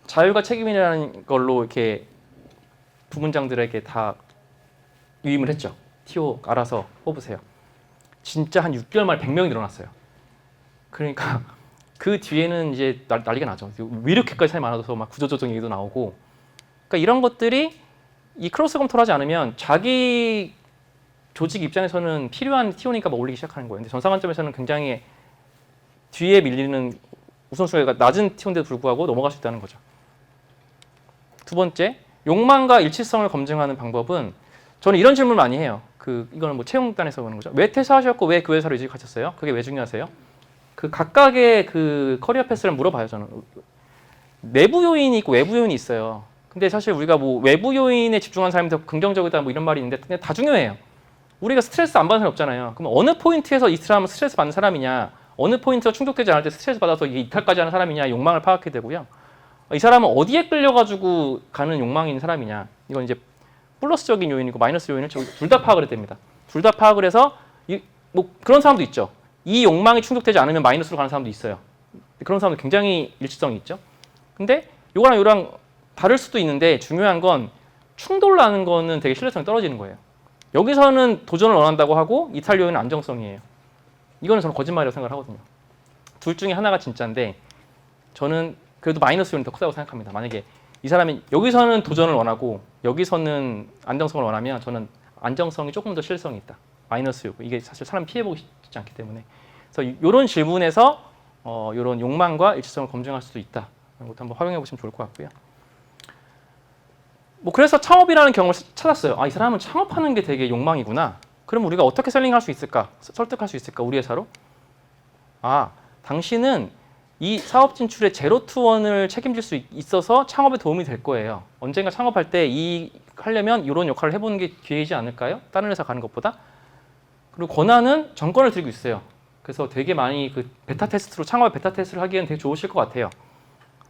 자율과 책임이라는 걸로 이렇게 부문장들에게 다 위임을 했죠. TO 알아서 뽑으세요. 진짜 한 6개월 만에 100명이 늘어났어요. 그러니까 그 뒤에는 이제 난리가 나죠. 왜 이렇게까지 사람이 많아져서 막 구조조정 얘기도 나오고 그러니까 이런 것들이 이 크로스 검토를 하지 않으면 자기 조직 입장에서는 필요한 TO니까 막 올리기 시작하는 거예요. 근데 전사 관점에서는 굉장히 뒤에 밀리는 우선순위가 낮은 TO인데도 불구하고 넘어갈 수 있다는 거죠. 두 번째, 욕망과 일치성을 검증하는 방법은 저는 이런 질문을 많이 해요. 이거는 뭐 채용단에서 보는 거죠. 왜 퇴사하셨고 왜 그 회사로 이직하셨어요? 그게 왜 중요하세요? 그 각각의 그 커리어 패스를 물어봐요. 저는 내부 요인이 있고 외부 요인이 있어요. 근데 사실 우리가 뭐 외부 요인에 집중한 사람이 더 긍정적이다 뭐 이런 말이 있는데 그냥 다 중요해요. 우리가 스트레스 안 받는 사람이 없잖아요. 그럼 어느 포인트에서 이 사람은 스트레스 받는 사람이냐, 어느 포인트가 충족되지 않을 때 스트레스 받아서 이게 이탈까지 하는 사람이냐 욕망을 파악해야 되고요. 이 사람은 어디에 끌려가지고 가는 욕망이 있는 사람이냐. 이건 이제 플러스적인 요인이고 마이너스 요인을 둘 다 파악을 해야 됩니다. 둘 다 파악을 해서 뭐 그런 사람도 있죠. 이 욕망이 충족되지 않으면 마이너스로 가는 사람도 있어요. 그런 사람도 굉장히 일치성이 있죠. 근데 요거랑 요랑 다를 수도 있는데 중요한 건 충돌 나는 거는 되게 신뢰성이 떨어지는 거예요. 여기서는 도전을 원한다고 하고 이탈 요인은 안정성이에요. 이거는 저는 거짓말이라고 생각을 하거든요. 둘 중에 하나가 진짜인데 저는 그래도 마이너스 요인이 더 크다고 생각합니다. 만약에 이 사람이 여기서는 도전을 원하고 여기서는 안정성을 원하면 저는 안정성이 조금 더 실성이 있다. 마이너스 요구. 이게 사실 사람 피해보고 싶지 않기 때문에. 그래서 이런 질문에서 이런 욕망과 일치성을 검증할 수도 있다. 이런 것도 한번 활용해 보시면 좋을 것 같고요. 뭐 그래서 창업이라는 경험을 찾았어요. 이 사람은 창업하는 게 되게 욕망이구나. 그럼 우리가 어떻게 셀링할 수 있을까? 설득할 수 있을까? 우리 회사로? 당신은 이 사업 진출의 제로 투 원을 책임질 수 있어서 창업에 도움이 될 거예요. 언젠가 창업할 때 하려면 이런 역할을 해보는 게 기회이지 않을까요? 다른 회사 가는 것보다? 그리고 권한은 정권을 드리고 있어요. 그래서 되게 많이 그 베타 테스트로 창업 베타 테스트를 하기에는 되게 좋으실 것 같아요.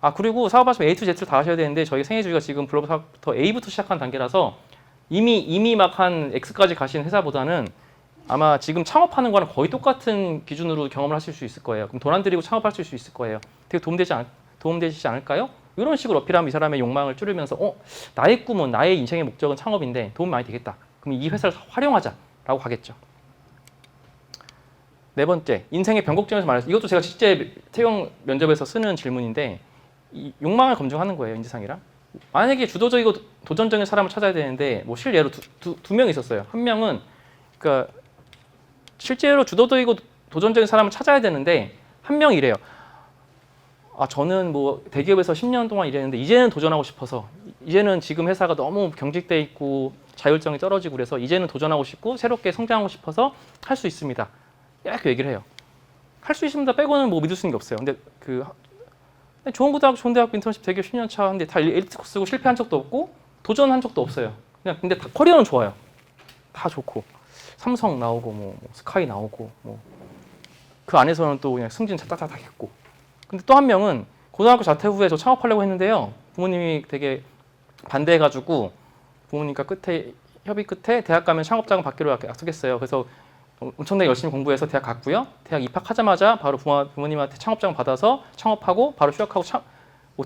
아 그리고 사업하시면 A to Z를 다 하셔야 되는데 저희 생애주기가 지금 글로벌 사업부터 A부터 시작한 단계라서 이미 막 한 X까지 가신 회사보다는 아마 지금 창업하는 거랑 거의 똑같은 기준으로 경험을 하실 수 있을 거예요. 그럼 돈 안 들이고 창업하실 수 있을 거예요. 되게 도움되시지 않을까요? 이런 식으로 어필하면 이 사람의 욕망을 줄이면서 나의 꿈은 나의 인생의 목적은 창업인데 도움이 많이 되겠다. 그럼 이 회사를 활용하자라고 가겠죠. 네 번째, 인생의 변곡점에서 말해서 이것도 제가 실제 채용 면접에서 쓰는 질문인데 이 욕망을 검증하는 거예요. 인지상이랑. 만약에 주도적이고 도전적인 사람을 찾아야 되는데 뭐 실예로 두 명 있었어요. 한 명은 그러니까 실제로 주도적이고 도전적인 사람을 찾아야 되는데 한 명이 이래요. 아 저는 뭐 대기업에서 10년 동안 일했는데 이제는 도전하고 싶어서 이제는 지금 회사가 너무 경직돼 있고 자율성이 떨어지고 그래서 이제는 도전하고 싶고 새롭게 성장하고 싶어서 할 수 있습니다. 이렇게 얘기를 해요. 할 수 있습니다 빼고는 뭐 믿을 수 있는 게 없어요. 근데 좋은 고등학교 좋은 대학교 인턴십 대기업 10년 차 근데 다 엘리트 코스고 실패한 적도 없고 도전한 적도 없어요. 그냥 근데 다 커리어는 좋아요. 다 좋고 삼성 나오고 뭐 스카이 나오고 뭐 그 안에서는 또 그냥 승진 딱딱딱 했고. 근데 또 한 명은 고등학교 자퇴 후에 저 창업하려고 했는데요. 부모님이 되게 반대해가지고 부모님과 협의 끝에 대학 가면 창업자금 받기로 약속했어요. 그래서 엄청나게 열심히 공부해서 대학 갔고요. 대학 입학하자마자 바로 부모님한테 창업자금 받아서 창업하고 바로 휴학하고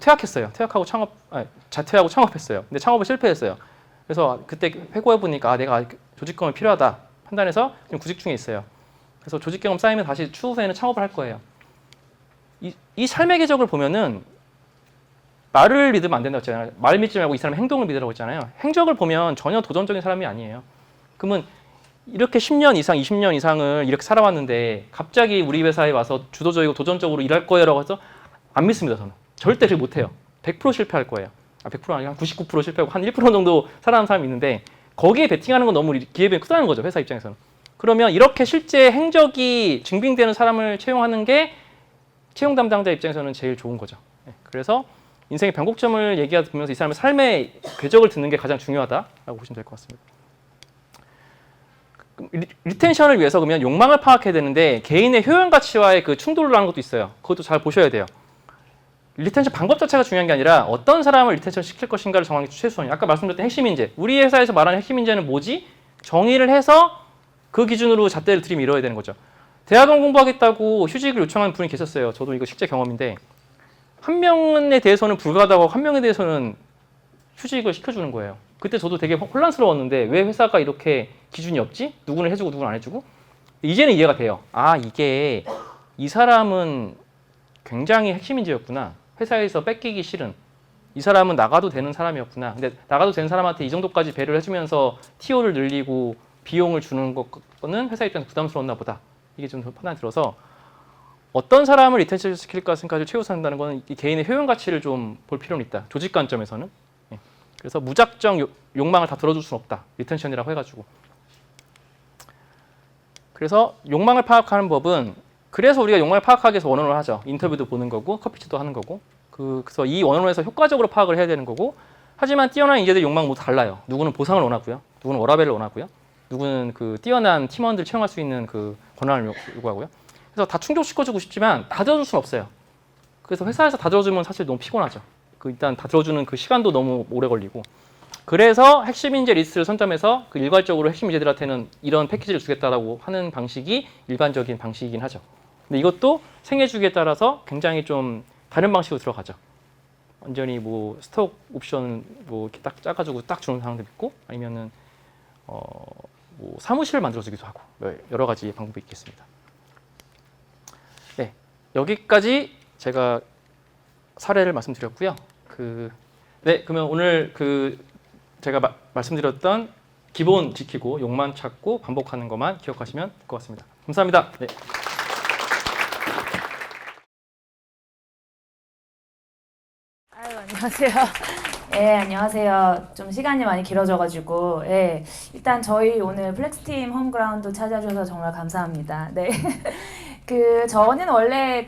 퇴학했어요. 자퇴하고 창업했어요. 근데 창업을 실패했어요. 그래서 그때 회고해 보니까 내가 조직 경험이 필요하다 판단해서 지금 구직 중에 있어요. 그래서 조직 경험 쌓이면 다시 추후에는 창업을 할 거예요. 이 삶의 궤적을 보면은 말을 믿으면 안 된다고 했잖아요. 말 믿지 말고 이 사람의 행동을 믿으라고 했잖아요. 행적을 보면 전혀 도전적인 사람이 아니에요. 그러면 이렇게 10년 이상, 20년 이상을 이렇게 살아왔는데 갑자기 우리 회사에 와서 주도적이고 도전적으로 일할 거예요라고 해서 안 믿습니다. 저는. 절대 그렇게 못해요. 100% 실패할 거예요. 100% 아니고 한 99% 실패하고 한 1% 정도 살아남은 사람이 있는데 거기에 베팅하는 건 너무 기회비용이 크다는 거죠. 회사 입장에서는. 그러면 이렇게 실제 행적이 증빙되는 사람을 채용하는 게 채용 담당자 입장에서는 제일 좋은 거죠. 그래서 인생의 변곡점을 얘기하면서 이 사람의 삶의 궤적을 듣는 게 가장 중요하다라고 보시면 될 것 같습니다. 리텐션을 위해서 그러면 욕망을 파악해야 되는데 개인의 효용 가치와의 그 충돌을 하는 것도 있어요. 그것도 잘 보셔야 돼요. 리텐션 방법 자체가 중요한 게 아니라 어떤 사람을 리텐션 시킬 것인가를 정하는 게 최우선이에요. 아까 말씀드렸던 핵심 인재. 우리 회사에서 말하는 핵심 인재는 뭐지? 정의를 해서 그 기준으로 잣대를 들이밀어야 되는 거죠. 대학원 공부하겠다고 휴직을 요청하는 분이 계셨어요. 저도 이거 실제 경험인데 한 명에 대해서는 불가하다고 한 명에 대해서는 휴직을 시켜주는 거예요. 그때 저도 되게 혼란스러웠는데 왜 회사가 이렇게 기준이 없지? 누구는 해주고 누구는 안 해주고? 이제는 이해가 돼요. 아 이게 이 사람은 굉장히 핵심 인재였구나. 회사에서 뺏기기 싫은 이 사람은 나가도 되는 사람이었구나. 근데 나가도 되는 사람한테 이 정도까지 배려를 해주면서 TO를 늘리고 비용을 주는 거는 회사 입장에서 부담스러웠나 보다. 이게 좀 판단이 들어서 어떤 사람을 리텐션 시킬까지까지 최우선한다는 것은 이 개인의 효용 가치를 좀 볼 필요는 있다. 조직 관점에서는. 그래서 무작정 욕망을 다 들어줄 수는 없다. 리텐션이라고 해가지고. 그래서 욕망을 파악하는 법은 그래서 우리가 욕망을 파악하기 위해서 원어를 하죠. 인터뷰도 보는 거고 커피챗도 하는 거고. 그래서 이 원어에서 효과적으로 파악을 해야 되는 거고. 하지만 뛰어난 인재들 욕망 모두 달라요. 누구는 보상을 원하고요. 누구는 워라밸을 원하고요. 누구는 그 뛰어난 팀원들 채용할 수 있는 그 권한을 요구하고요. 그래서 다 충족시켜주고 싶지만 다 들어줄 수는 없어요. 그래서 회사에서 다 들어주면 사실 너무 피곤하죠. 일단 다 들어주는 그 시간도 너무 오래 걸리고. 그래서 핵심 인재 리스트를 선점해서 그 일괄적으로 핵심 인재들한테는 이런 패키지를 주겠다라고 하는 방식이 일반적인 방식이긴 하죠. 근데 이것도 생애 주기에 따라서 굉장히 좀 다른 방식으로 들어가죠. 완전히 뭐 스톡 옵션 뭐 이렇게 딱 짜가지고 딱 주는 상황도 있고 아니면은 뭐 사무실을 만들어주기도 하고 여러 가지 방법이 있겠습니다. 네, 여기까지 제가 사례를 말씀드렸고요. 네, 그러면 오늘 제가 말씀드렸던 기본 지키고 욕망 찾고 반복하는 것만 기억하시면 될 것 같습니다. 감사합니다. 네. 아유, 안녕하세요. 네, 안녕하세요. 좀 시간이 많이 길어져가지고, 네, 일단 저희 오늘 플렉스팀 홈그라운드 찾아주셔서 정말 감사합니다. 네. 저는 원래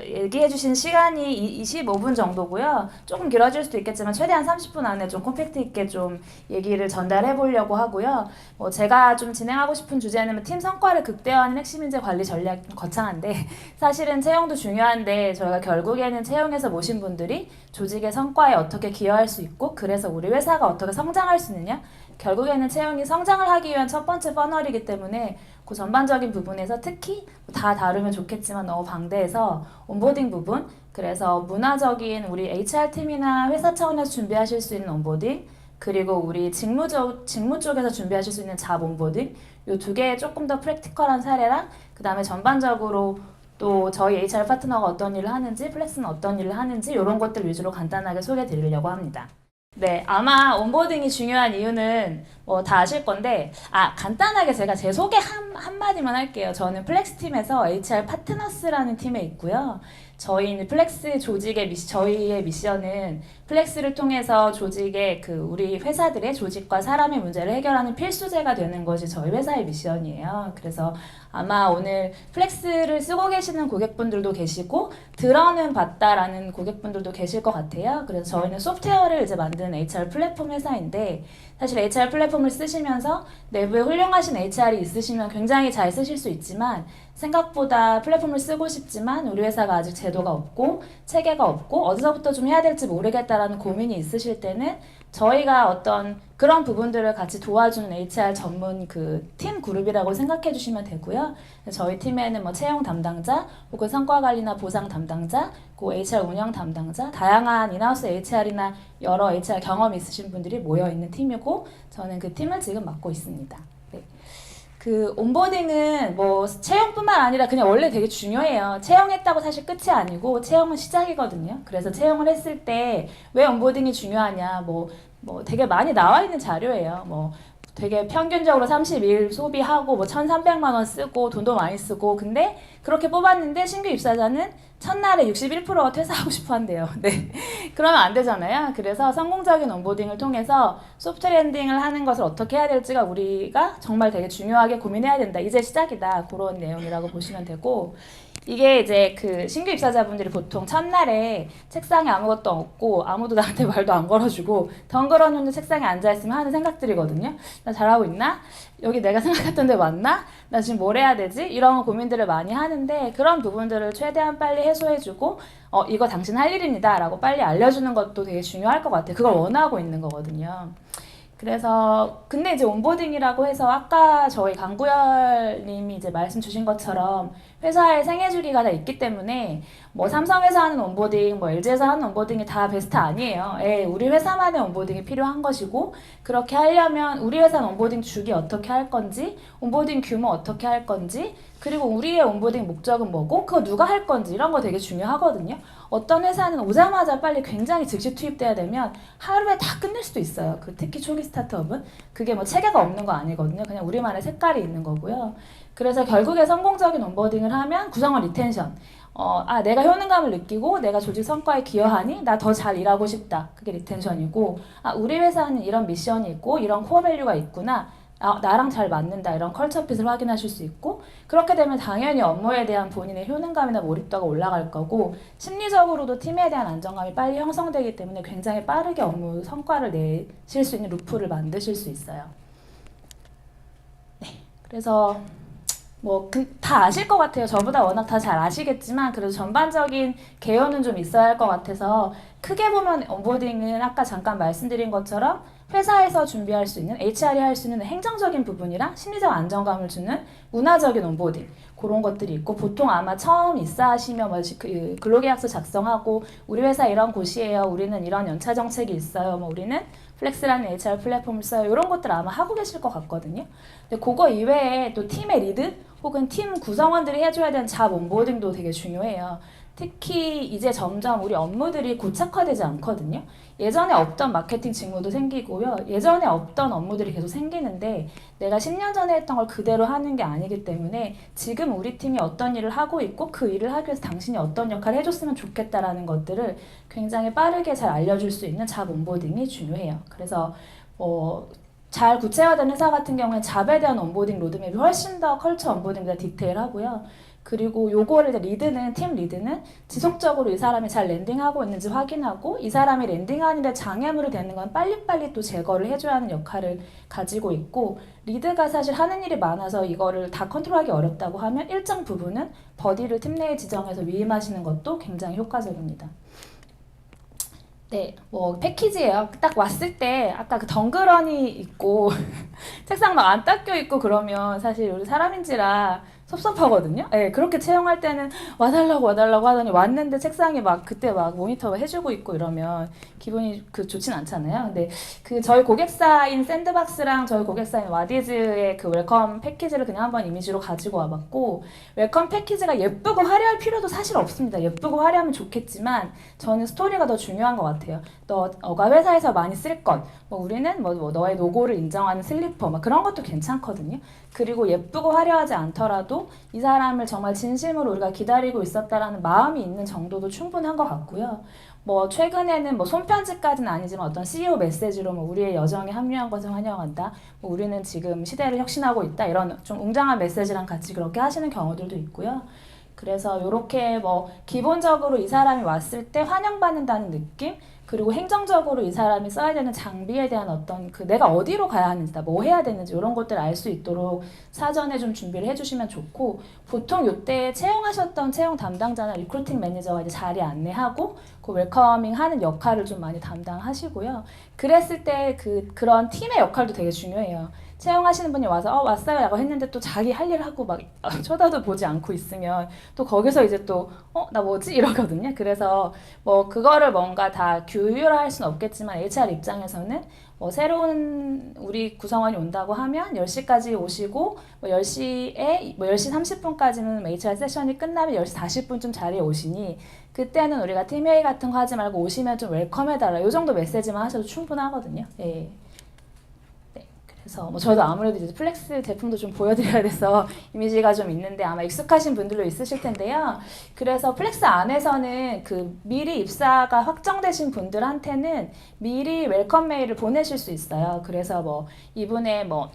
얘기해주신 시간이 25분 정도고요. 조금 길어질 수도 있겠지만 최대한 30분 안에 좀 콤팩트 있게 좀 얘기를 전달해 보려고 하고요. 제가 좀 진행하고 싶은 주제는 팀 성과를 극대화하는 핵심 인재 관리 전략 거창한데 사실은 채용도 중요한데 저희가 결국에는 채용해서 모신 분들이 조직의 성과에 어떻게 기여할 수 있고 그래서 우리 회사가 어떻게 성장할 수 있느냐 결국에는 채용이 성장을 하기 위한 첫 번째 퍼널이기 때문에 그 전반적인 부분에서 특히 다 다루면 좋겠지만 너무 방대해서 온보딩 부분 그래서 문화적인 우리 HR팀이나 회사 차원에서 준비하실 수 있는 온보딩 그리고 우리 직무 쪽에서 준비하실 수 있는 잡 온보딩 이 두 개의 조금 더 프랙티컬한 사례랑 그 다음에 전반적으로 또 저희 HR 파트너가 어떤 일을 하는지 플렉스는 어떤 일을 하는지 이런 것들 위주로 간단하게 소개해 드리려고 합니다. 네, 아마 온보딩이 중요한 이유는 다 아실 건데 간단하게 제가 제 소개 한마디만 할게요. 저는 플렉스 팀에서 HR 파트너스라는 팀에 있고요. 저희는 플렉스 조직의 저희의 미션은 플렉스를 통해서 조직의 우리 회사들의 조직과 사람의 문제를 해결하는 필수제가 되는 것이 저희 회사의 미션이에요. 그래서 아마 오늘 플렉스를 쓰고 계시는 고객분들도 계시고 들어는 봤다라는 고객분들도 계실 것 같아요. 그래서 저희는 소프트웨어를 이제 만드는 HR 플랫폼 회사인데 사실 HR 플랫폼을 쓰시면서 내부에 훌륭하신 HR이 있으시면 굉장히 잘 쓰실 수 있지만 생각보다 플랫폼을 쓰고 싶지만 우리 회사가 아직 제도가 없고 체계가 없고 어디서부터 좀 해야 될지 모르겠다라는 고민이 있으실 때는 저희가 어떤 그런 부분들을 같이 도와주는 HR 전문 팀 그룹이라고 생각해 주시면 되고요. 저희 팀에는 채용 담당자 혹은 성과 관리나 보상 담당자, HR 운영 담당자, 다양한 인하우스 HR이나 여러 HR 경험 있으신 분들이 모여 있는 팀이고 저는 그 팀을 지금 맡고 있습니다. 네. 온보딩은 채용뿐만 아니라 그냥 원래 되게 중요해요. 채용했다고 사실 끝이 아니고 채용은 시작이거든요. 그래서 채용을 했을 때 왜 온보딩이 중요하냐 되게 많이 나와 있는 자료예요. 되게 평균적으로 32일 소비하고 1,300만 원 쓰고 돈도 많이 쓰고 근데 그렇게 뽑았는데 신규 입사자는 첫날에 61%가 퇴사하고 싶어 한대요. 네. 그러면 안 되잖아요. 그래서 성공적인 온보딩을 통해서 소프트 랜딩을 하는 것을 어떻게 해야 될지가 우리가 정말 되게 중요하게 고민해야 된다. 이제 시작이다. 그런 내용이라고 보시면 되고 이게 이제 신규 입사자분들이 보통 첫날에 책상에 아무것도 없고 아무도 나한테 말도 안 걸어주고 덩그러니 책상에 앉아있으면 하는 생각들이거든요. 나 잘하고 있나? 여기 내가 생각했던 데 맞나? 나 지금 뭘 해야 되지? 이런 고민들을 많이 하는데 그런 부분들을 최대한 빨리 해소해주고 이거 당신 할 일입니다 라고 빨리 알려주는 것도 되게 중요할 것 같아요. 그걸 원하고 있는 거거든요. 그래서 근데 이제 온보딩이라고 해서 아까 저희 강구열 님이 이제 말씀 주신 것처럼 회사의 생애주기가 다 있기 때문에 삼성에서 하는 온보딩, LG에서 하는 온보딩이 다 베스트 아니에요. 우리 회사만의 온보딩이 필요한 것이고 그렇게 하려면 우리 회사는 온보딩 주기 어떻게 할 건지 온보딩 규모 어떻게 할 건지 그리고 우리의 온보딩 목적은 뭐고 그거 누가 할 건지 이런 거 되게 중요하거든요. 어떤 회사는 오자마자 빨리 굉장히 즉시 투입돼야 되면 하루에 다 끝낼 수도 있어요. 특히 초기 스타트업은 그게 체계가 없는 거 아니거든요. 그냥 우리만의 색깔이 있는 거고요. 그래서 결국에 성공적인 온보딩을 하면 구성원 리텐션 내가 효능감을 느끼고 내가 조직 성과에 기여하니 나 더 잘 일하고 싶다. 그게 리텐션이고 우리 회사는 이런 미션이 있고 이런 코어 밸류가 있구나. 나랑 잘 맞는다 이런 컬처 핏을 확인하실 수 있고 그렇게 되면 당연히 업무에 대한 본인의 효능감이나 몰입도가 올라갈 거고 심리적으로도 팀에 대한 안정감이 빨리 형성되기 때문에 굉장히 빠르게 업무 성과를 내실 수 있는 루프를 만드실 수 있어요. 네, 그래서 다 아실 것 같아요. 저보다 워낙 다 잘 아시겠지만 그래도 전반적인 개요는 좀 있어야 할 것 같아서 크게 보면 온보딩은 아까 잠깐 말씀드린 것처럼 회사에서 준비할 수 있는 HR이 할 수 있는 행정적인 부분이랑 심리적 안정감을 주는 문화적인 온보딩 그런 것들이 있고 보통 아마 처음 입사하시면 근로계약서 작성하고 우리 회사 이런 곳이에요. 우리는 이런 연차 정책이 있어요. 우리는 플렉스라는 HR 플랫폼을 써요. 이런 것들 아마 하고 계실 것 같거든요. 근데 그거 이외에 또 팀의 리드 혹은 팀 구성원들이 해줘야 되는 잡 온보딩도 되게 중요해요. 특히 이제 점점 우리 업무들이 고착화되지 않거든요. 예전에 없던 마케팅 직무도 생기고요. 예전에 없던 업무들이 계속 생기는데 내가 10년 전에 했던 걸 그대로 하는 게 아니기 때문에 지금 우리 팀이 어떤 일을 하고 있고 그 일을 하기 위해서 당신이 어떤 역할을 해줬으면 좋겠다라는 것들을 굉장히 빠르게 잘 알려줄 수 있는 잡 온보딩이 중요해요. 그래서 잘 구체화된 회사 같은 경우에 잡에 대한 온보딩 로드맵이 훨씬 더 컬처 온보딩보다 디테일하고요. 그리고 요거를 이제 리드는 팀 리드는 지속적으로 이 사람이 잘 랜딩하고 있는지 확인하고 이 사람이 랜딩하는데 장애물이 되는 건 빨리빨리 또 제거를 해줘야 하는 역할을 가지고 있고 리드가 사실 하는 일이 많아서 이거를 다 컨트롤하기 어렵다고 하면 일정 부분은 버디를 팀 내에 지정해서 위임하시는 것도 굉장히 효과적입니다. 네, 뭐 패키지예요. 딱 왔을 때 아까 그 덩그러니 있고 책상 막 안 닦여 있고 그러면 사실 우리 사람인지라 섭섭하거든요. 네, 그렇게 채용할 때는 와달라고 하더니 왔는데 책상에 막 그때 막 모니터 해주고 있고 이러면 기분이 좋진 않잖아요. 근데 그 저희 고객사인 샌드박스랑 저희 고객사인 와디즈의 그 웰컴 패키지를 그냥 한번 이미지로 가지고 와봤고 웰컴 패키지가 예쁘고 화려할 필요도 사실 없습니다. 예쁘고 화려하면 좋겠지만 저는 스토리가 더 중요한 것 같아요. 너가 회사에서 많이 쓸 것, 뭐 우리는 뭐 너의 노고를 인정하는 슬리퍼, 막 그런 것도 괜찮거든요. 그리고 예쁘고 화려하지 않더라도 이 사람을 정말 진심으로 우리가 기다리고 있었다라는 마음이 있는 정도도 충분한 것 같고요. 뭐 최근에는 뭐 손편지까지는 아니지만 어떤 CEO 메시지로 뭐 우리의 여정에 합류한 것을 환영한다. 뭐 우리는 지금 시대를 혁신하고 있다. 이런 좀 웅장한 메시지랑 같이 그렇게 하시는 경우들도 있고요. 그래서 이렇게 뭐 기본적으로 이 사람이 왔을 때 환영받는다는 느낌, 그리고 행정적으로 이 사람이 써야 되는 장비에 대한 어떤 그 내가 어디로 가야 하는지, 뭐 해야 되는지 이런 것들을 알 수 있도록 사전에 좀 준비를 해주시면 좋고 보통 이때 채용하셨던 채용 담당자나 리크루팅 매니저가 이제 자리 안내하고 그 웰커밍 하는 역할을 좀 많이 담당하시고요. 그랬을 때 그런 팀의 역할도 되게 중요해요. 채용하시는 분이 와서 왔어요 라고 했는데 또 자기 할 일 하고 막 쳐다도 보지 않고 있으면 또 거기서 이제 또 나 뭐지? 이러거든요. 그래서 뭐 그거를 뭔가 다 규율화할 수는 없겠지만 HR 입장에서는 뭐 새로운 우리 구성원이 온다고 하면 10시까지 오시고 뭐 10시에 뭐 10시 30분까지는 HR 세션이 끝나면 10시 40분쯤 자리에 오시니 그때는 우리가 팀회의 같은 거 하지 말고 오시면 좀 웰컴해달라. 이 정도 메시지만 하셔도 충분하거든요. 예. 그래서 뭐 저도 아무래도 이제 플렉스 제품도 좀 보여드려야 돼서 이미지가 좀 있는데 아마 익숙하신 분들도 있으실 텐데요. 그래서 플렉스 안에서는 그 미리 입사가 확정되신 분들한테는 미리 웰컴 메일을 보내실 수 있어요. 그래서 뭐 이분의 뭐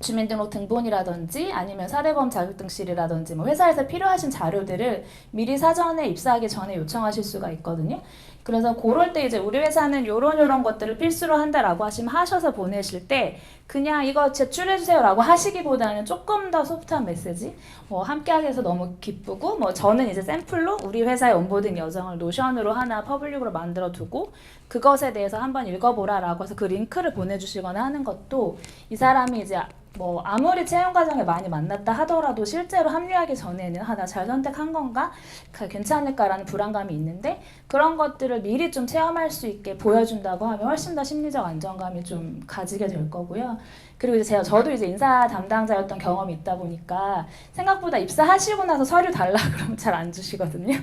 주민등록 등본이라든지 아니면 사대보험 자격증실이라든지 뭐 회사에서 필요하신 자료들을 미리 사전에 입사하기 전에 요청하실 수가 있거든요. 그래서 그럴 때 이제 우리 회사는 요런 것들을 필수로 한다라고 하셔서 보내실 때 그냥 이거 제출해주세요라고 하시기보다는 조금 더 소프트한 메시지 뭐 함께하게 해서 너무 기쁘고 뭐 저는 이제 샘플로 우리 회사의 온보딩 여정을 노션으로 하나 퍼블릭으로 만들어 두고 그것에 대해서 한번 읽어보라라고 해서 그 링크를 보내주시거나 하는 것도 이 사람이 이제 뭐 아무리 채용 과정에 많이 만났다 하더라도 실제로 합류하기 전에는 나 잘 선택한 건가? 괜찮을까라는 불안감이 있는데 그런 것들을 미리 좀 체험할 수 있게 보여준다고 하면 훨씬 더 심리적 안정감이 좀 가지게 될 거고요. 그리고 이제 저도 이제 인사 담당자였던 경험이 있다 보니까 생각보다 입사하시고 나서 서류 달라 그러면 잘 안 주시거든요.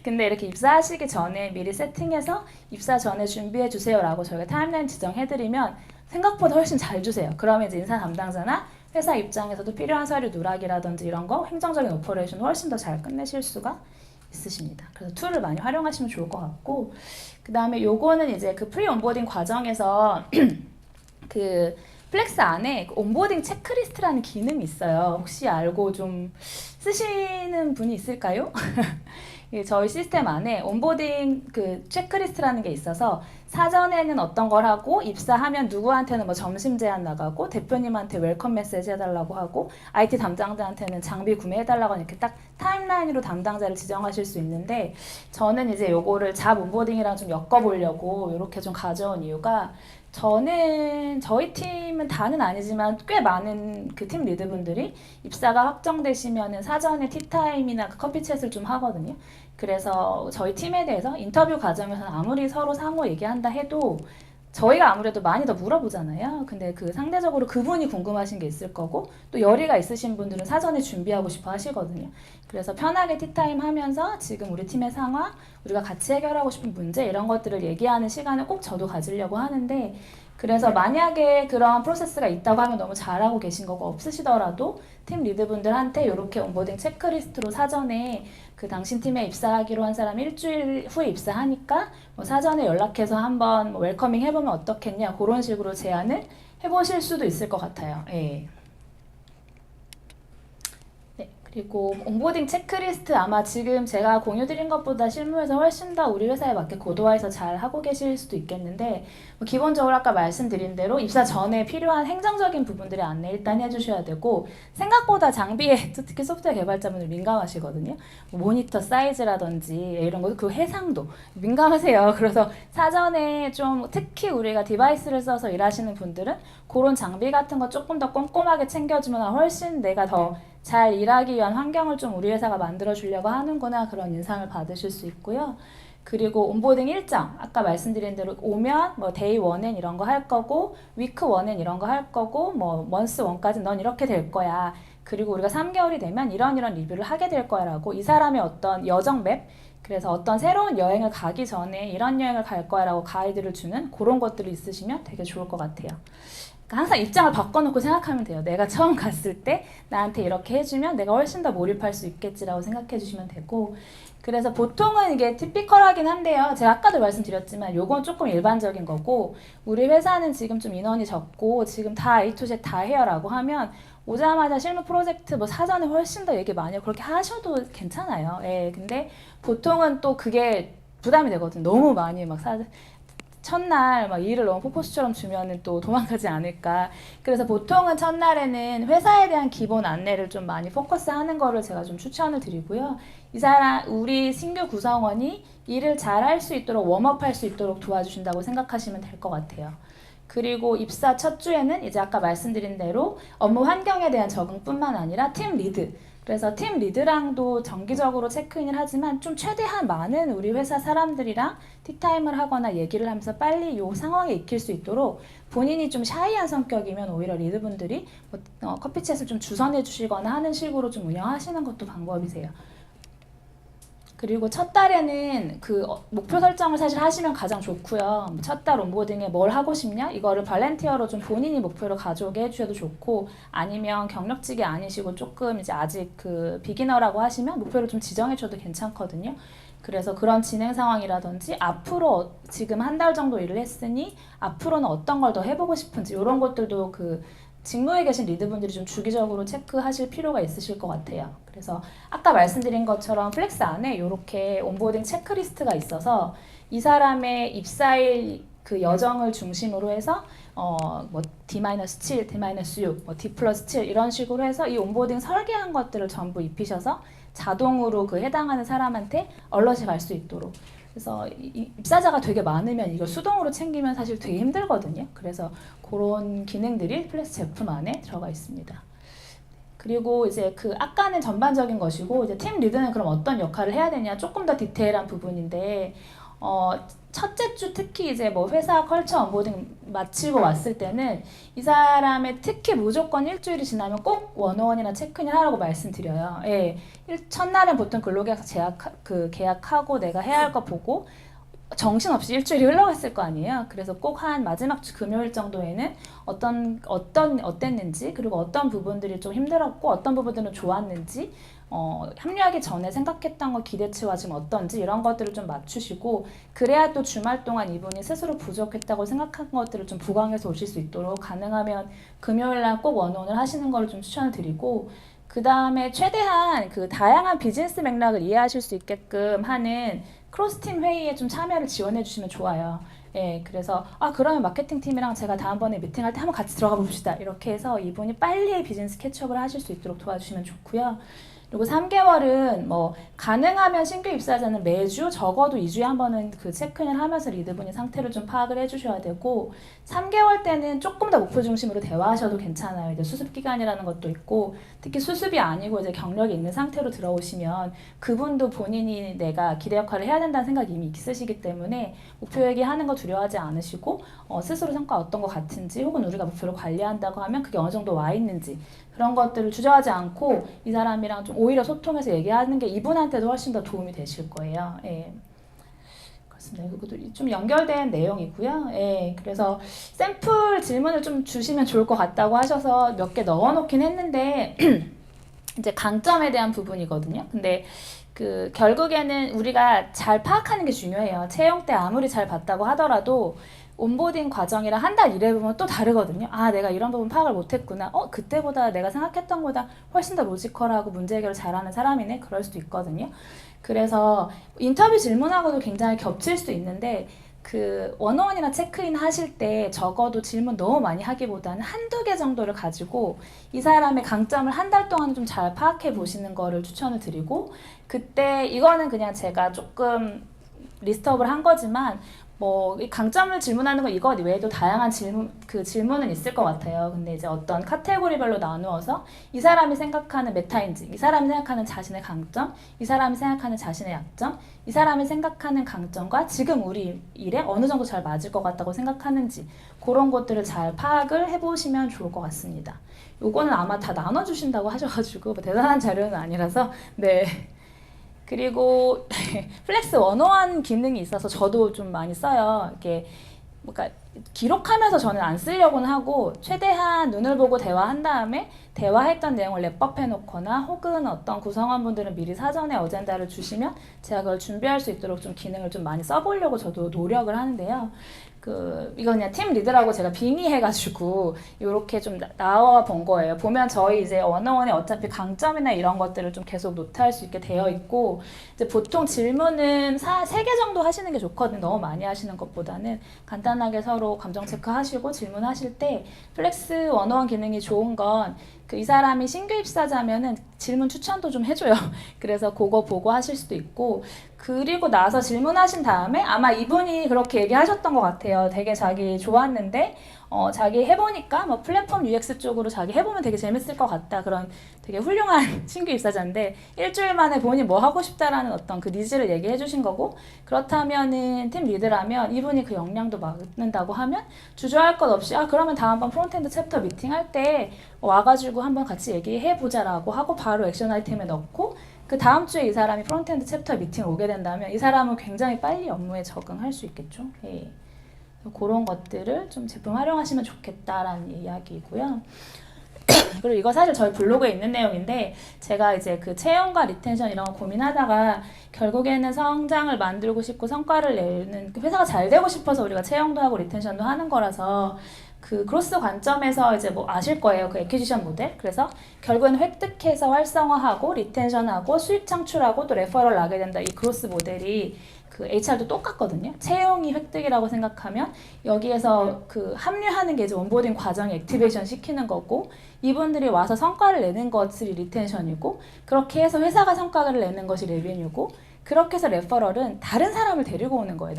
근데 이렇게 입사하시기 전에 미리 세팅해서 입사 전에 준비해 주세요라고 저희가 타임라인 지정해드리면 생각보다 훨씬 잘 주세요. 그러면 이제 인사 담당자나 회사 입장에서도 필요한 서류 누락이라든지 이런 거 행정적인 오퍼레이션 훨씬 더 잘 끝내실 수가 있으십니다. 그래서 툴을 많이 활용하시면 좋을 것 같고 그 다음에 요거는 이제 그 프리 온보딩 과정에서 그 플렉스 안에 온보딩 체크리스트라는 기능이 있어요. 혹시 알고 좀 쓰시는 분이 있을까요? 저희 시스템 안에 온보딩 그 체크리스트라는 게 있어서 사전에는 어떤 걸 하고 입사하면 누구한테는 뭐 점심 제한 나가고 대표님한테 웰컴 메시지 해달라고 하고 IT 담당자한테는 장비 구매해달라고 하는 이렇게 딱 타임라인으로 담당자를 지정하실 수 있는데 저는 이제 요거를 잡 온보딩이랑 좀 엮어보려고 이렇게 좀 가져온 이유가 저희 팀은 다는 아니지만 꽤 많은 그 팀 리드분들이 입사가 확정되시면은 사전에 티타임이나 그 커피챗을 좀 하거든요. 그래서 저희 팀에 대해서 인터뷰 과정에서는 아무리 서로 상호 얘기한다 해도 저희가 아무래도 많이 더 물어보잖아요. 근데 그 상대적으로 그분이 궁금하신 게 있을 거고 또 열의가 있으신 분들은 사전에 준비하고 싶어 하시거든요. 그래서 편하게 티타임 하면서 지금 우리 팀의 상황, 우리가 같이 해결하고 싶은 문제 이런 것들을 얘기하는 시간을 꼭 저도 가지려고 하는데 그래서 만약에 그런 프로세스가 있다고 하면 너무 잘하고 계신 거고 없으시더라도 팀 리드분들한테 이렇게 온보딩 체크리스트로 사전에 그 당신 팀에 입사하기로 한 사람 일주일 후에 입사하니까 뭐 사전에 연락해서 한번 뭐 웰커밍 해보면 어떻겠냐 그런 식으로 제안을 해보실 수도 있을 것 같아요. 예. 그리고 온보딩 체크리스트 아마 지금 제가 공유드린 것보다 실무에서 훨씬 더 우리 회사에 맞게 고도화해서 잘 하고 계실 수도 있겠는데 뭐 기본적으로 아까 말씀드린 대로 입사 전에 필요한 행정적인 부분들의 안내 일단 해주셔야 되고 생각보다 장비에 특히 소프트웨어 개발자분들 민감하시거든요. 뭐 모니터 사이즈라든지 이런 거 그 해상도 민감하세요. 그래서 사전에 좀 특히 우리가 디바이스를 써서 일하시는 분들은 그런 장비 같은 거 조금 더 꼼꼼하게 챙겨주면 훨씬 내가 더 잘 일하기 위한 환경을 좀 우리 회사가 만들어 주려고 하는구나 그런 인상을 받으실 수 있고요. 그리고 온보딩 일정 아까 말씀드린 대로 오면 뭐 데이 1엔 이런 거 할 거고 위크 1엔 이런 거 할 거고 뭐 먼스 1까지 넌 이렇게 될 거야. 그리고 우리가 3개월이 되면 이런 리뷰를 하게 될 거야 라고 이 사람의 어떤 여정 맵 그래서 어떤 새로운 여행을 가기 전에 이런 여행을 갈 거야 라고 가이드를 주는 그런 것들이 있으시면 되게 좋을 것 같아요. 그러니까 항상 입장을 바꿔놓고 생각하면 돼요. 내가 처음 갔을 때 나한테 이렇게 해주면 내가 훨씬 더 몰입할 수 있겠지라고 생각해 주시면 되고 그래서 보통은 이게 티피컬하긴 한데요. 제가 아까도 말씀드렸지만 요건 조금 일반적인 거고 우리 회사는 지금 좀 인원이 적고 지금 다 A to Z 다 해요 라고 하면 오자마자 실무 프로젝트 뭐 사전에 훨씬 더 얘기 많이 하고 그렇게 하셔도 괜찮아요. 예, 근데 보통은 또 그게 부담이 되거든요. 너무 많이 막 첫날 막 일을 너무 포포스처럼 주면은 또 도망가지 않을까. 그래서 보통은 첫날에는 회사에 대한 기본 안내를 좀 많이 포커스하는 거를 제가 좀 추천을 드리고요. 이 사람 우리 신규 구성원이 일을 잘 할 수 있도록 웜업할 수 있도록 도와주신다고 생각하시면 될 것 같아요. 그리고 입사 첫 주에는 이제 아까 말씀드린 대로 업무 환경에 대한 적응뿐만 아니라 팀 리드 그래서 팀 리드랑도 정기적으로 체크인을 하지만 좀 최대한 많은 우리 회사 사람들이랑 티타임을 하거나 얘기를 하면서 빨리 이 상황에 익힐 수 있도록 본인이 좀 샤이한 성격이면 오히려 리드분들이 커피챗을 좀 주선해 주시거나 하는 식으로 좀 운영하시는 것도 방법이세요. 그리고 첫 달에는 그 목표 설정을 사실 하시면 가장 좋고요. 첫 달 온보딩에 뭘 하고 싶냐? 이거를 발렌티어로 좀 본인이 목표를 가져오게 해주셔도 좋고 아니면 경력직이 아니시고 조금 이제 아직 그 비기너라고 하시면 목표를 좀 지정해 줘도 괜찮거든요. 그래서 그런 진행 상황이라든지 앞으로 지금 한 달 정도 일을 했으니 앞으로는 어떤 걸 더 해보고 싶은지 이런 것들도 그 직무에 계신 리드분들이 좀 주기적으로 체크하실 필요가 있으실 것 같아요. 그래서 아까 말씀드린 것처럼 플렉스 안에 이렇게 온보딩 체크리스트가 있어서 이 사람의 입사일 그 여정을 중심으로 해서 뭐 D-7, D-6, 뭐 D+7 이런 식으로 해서 이 온보딩 설계한 것들을 전부 입히셔서 자동으로 그 해당하는 사람한테 얼럿이 갈 수 있도록 그래서 입사자가 되게 많으면 이걸 수동으로 챙기면 사실 되게 힘들거든요. 그래서 그런 기능들이 플렉스 제품 안에 들어가 있습니다. 그리고 이제 그 아까는 전반적인 것이고 이제 팀 리드는 그럼 어떤 역할을 해야 되냐 조금 더 디테일한 부분인데 첫째 주 특히 이제 뭐 회사 컬처 온보딩 마치고 왔을 때는 이 사람의 특히 무조건 일주일이 지나면 꼭 원어원이나 체크인을 하라고 말씀드려요. 예. 첫날은 보통 근로계약서 계약하고 내가 해야 할 거 보고 정신없이 일주일이 흘러갔을 거 아니에요. 그래서 꼭 한 마지막 주 금요일 정도에는 어땠는지 그리고 어떤 부분들이 좀 힘들었고 어떤 부분들은 좋았는지 합류하기 전에 생각했던 거 기대치와 지금 어떤지 이런 것들을 좀 맞추시고 그래야 또 주말 동안 이분이 스스로 부족했다고 생각한 것들을 좀 부각해서 오실 수 있도록 가능하면 금요일날 꼭 원원을 하시는 걸 좀 추천을 드리고 그 다음에 최대한 그 다양한 비즈니스 맥락을 이해하실 수 있게끔 하는 크로스팀 회의에 좀 참여를 지원해 주시면 좋아요. 예, 그래서 그러면 마케팅 팀이랑 제가 다음번에 미팅할 때 한번 같이 들어가 봅시다. 이렇게 해서 이분이 빨리 비즈니스 캐치업을 하실 수 있도록 도와주시면 좋고요. 그리고 3개월은 뭐 가능하면 신규 입사자는 매주 적어도 2주에 한 번은 그 체크인을 하면서 리드분이 상태를 좀 파악을 해주셔야 되고 3개월 때는 조금 더 목표 중심으로 대화하셔도 괜찮아요. 이제 수습 기간이라는 것도 있고 특히 수습이 아니고 이제 경력이 있는 상태로 들어오시면 그분도 본인이 내가 기대 역할을 해야 된다는 생각이 이미 있으시기 때문에 목표 얘기하는 거 두려워하지 않으시고 스스로 성과 어떤 것 같은지 혹은 우리가 목표를 관리한다고 하면 그게 어느 정도 와 있는지 그런 것들을 주저하지 않고 이 사람이랑 좀 오히려 소통해서 얘기하는 게 이분한테도 훨씬 더 도움이 되실 거예요. 예. 그렇습니다. 그것도 좀 연결된 내용이고요. 예. 그래서 샘플 질문을 좀 주시면 좋을 것 같다고 하셔서 몇 개 넣어놓긴 했는데 이제 강점에 대한 부분이거든요. 근데 그 결국에는 우리가 잘 파악하는 게 중요해요. 채용 때 아무리 잘 봤다고 하더라도 온보딩 과정이랑 한 달 일해보면 또 다르거든요. 아, 내가 이런 부분 파악을 못했구나. 그때보다 내가 생각했던 것보다 훨씬 더 로지컬하고 문제 해결을 잘하는 사람이네. 그럴 수도 있거든요. 그래서 인터뷰 질문하고도 굉장히 겹칠 수도 있는데 그 원어원이나 체크인 하실 때 적어도 질문 너무 많이 하기보다는 한두 개 정도를 가지고 이 사람의 강점을 한 달 동안 좀 잘 파악해 보시는 거를 추천을 드리고, 그때 이거는 그냥 제가 조금 리스트업을 한 거지만 뭐 이 강점을 질문하는 거 이거 외에도 다양한 질문은 있을 것 같아요. 근데 이제 어떤 카테고리별로 나누어서 이 사람이 생각하는 메타인지, 이 사람이 생각하는 자신의 강점, 이 사람이 생각하는 자신의 약점, 이 사람이 생각하는 강점과 지금 우리 일에 어느 정도 잘 맞을 것 같다고 생각하는지, 그런 것들을 잘 파악을 해보시면 좋을 것 같습니다. 요거는 아마 다 나눠주신다고 하셔가지고 뭐 대단한 자료는 아니라서. 네. 그리고 플렉스 101 기능이 있어서 저도 좀 많이 써요. 이게 그러니까 기록하면서 저는 안 쓰려고는 하고, 최대한 눈을 보고 대화한 다음에 대화했던 내용을 랩업해 놓거나, 혹은 어떤 구성원분들은 미리 사전에 어젠다를 주시면 제가 그걸 준비할 수 있도록 좀 기능을 좀 많이 써보려고 저도 노력을 하는데요. 이거 그냥 팀 리더라고 제가 빙의해가지고 이렇게 좀 나와 본 거예요. 보면 저희 이제 원어원에 어차피 강점이나 이런 것들을 좀 계속 노트할 수 있게 되어 있고, 이제 보통 질문은 3개 정도 하시는 게 좋거든요. 너무 많이 하시는 것보다는 간단하게 서로 감정 체크하시고 질문하실 때 플렉스 원어원 기능이 좋은 건 이 사람이 신규 입사자면은 질문 추천도 좀 해줘요. 그래서 그거 보고 하실 수도 있고, 그리고 나서 질문하신 다음에 아마 이분이 그렇게 얘기하셨던 것 같아요. 되게 자기 좋았는데 자기 해보니까 뭐 플랫폼 UX 쪽으로 자기 해보면 되게 재밌을 것 같다. 그런 되게 훌륭한 신규 입사자인데 일주일 만에 본인이 뭐 하고 싶다라는 어떤 그 니즈를 얘기해 주신 거고, 그렇다면은 팀 리드라면 이분이 그 역량도 맞는다고 하면 주저할 것 없이 그러면 다음번 프론트엔드 챕터 미팅 할 때 와가지고 한번 같이 얘기해 보자라고 하고 바로 액션 아이템에 넣고, 그 다음 주에 이 사람이 프론트엔드 챕터 미팅 오게 된다면 이 사람은 굉장히 빨리 업무에 적응할 수 있겠죠. 예. 그런 것들을 좀 제품 활용하시면 좋겠다라는 이야기이고요. 그리고 이거 사실 저희 블로그에 있는 내용인데, 제가 이제 그 채용과 리텐션 이런 거 고민하다가 결국에는 성장을 만들고 싶고 성과를 내는, 회사가 잘 되고 싶어서 우리가 채용도 하고 리텐션도 하는 거라서 그 크로스 관점에서 이제 뭐 아실 거예요. 그 애퀴지션 모델. 그래서 결국에는 획득해서 활성화하고 리텐션하고 수익 창출하고 또 레퍼럴 나게 된다. 이 크로스 모델이 그 HR도 똑같거든요. 채용이 획득이라고 생각하면 여기에서 그 합류하는 게 이제 온보딩 과정에 액티베이션 시키는 거고, 이분들이 와서 성과를 내는 것이 리텐션이고, 그렇게 해서 회사가 성과를 내는 것이 레베뉴고, 그렇게 해서 레퍼럴은 다른 사람을 데리고 오는 거예요.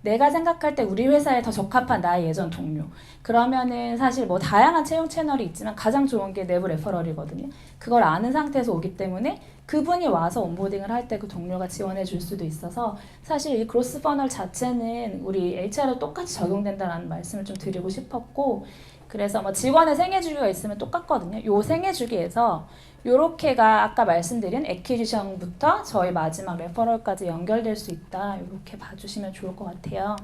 내가 생각할 때 우리 회사에 더 적합한 나의 예전 동료. 그러면은 사실 뭐 다양한 채용 채널이 있지만 가장 좋은 게 내부 레퍼럴이거든요. 그걸 아는 상태에서 오기 때문에 그분이 와서 온보딩을 할 때 그 동료가 지원해 줄 수도 있어서, 사실 이 크로스 퍼널 자체는 우리 HR에 똑같이 적용된다는 말씀을 좀 드리고 싶었고, 그래서 뭐 직원의 생애 주기가 있으면 똑같거든요. 요 생애 주기에서 요렇게가 아까 말씀드린 애퀴지션부터 저희 마지막 레퍼럴까지 연결될 수 있다. 이렇게 봐주시면 좋을 것 같아요.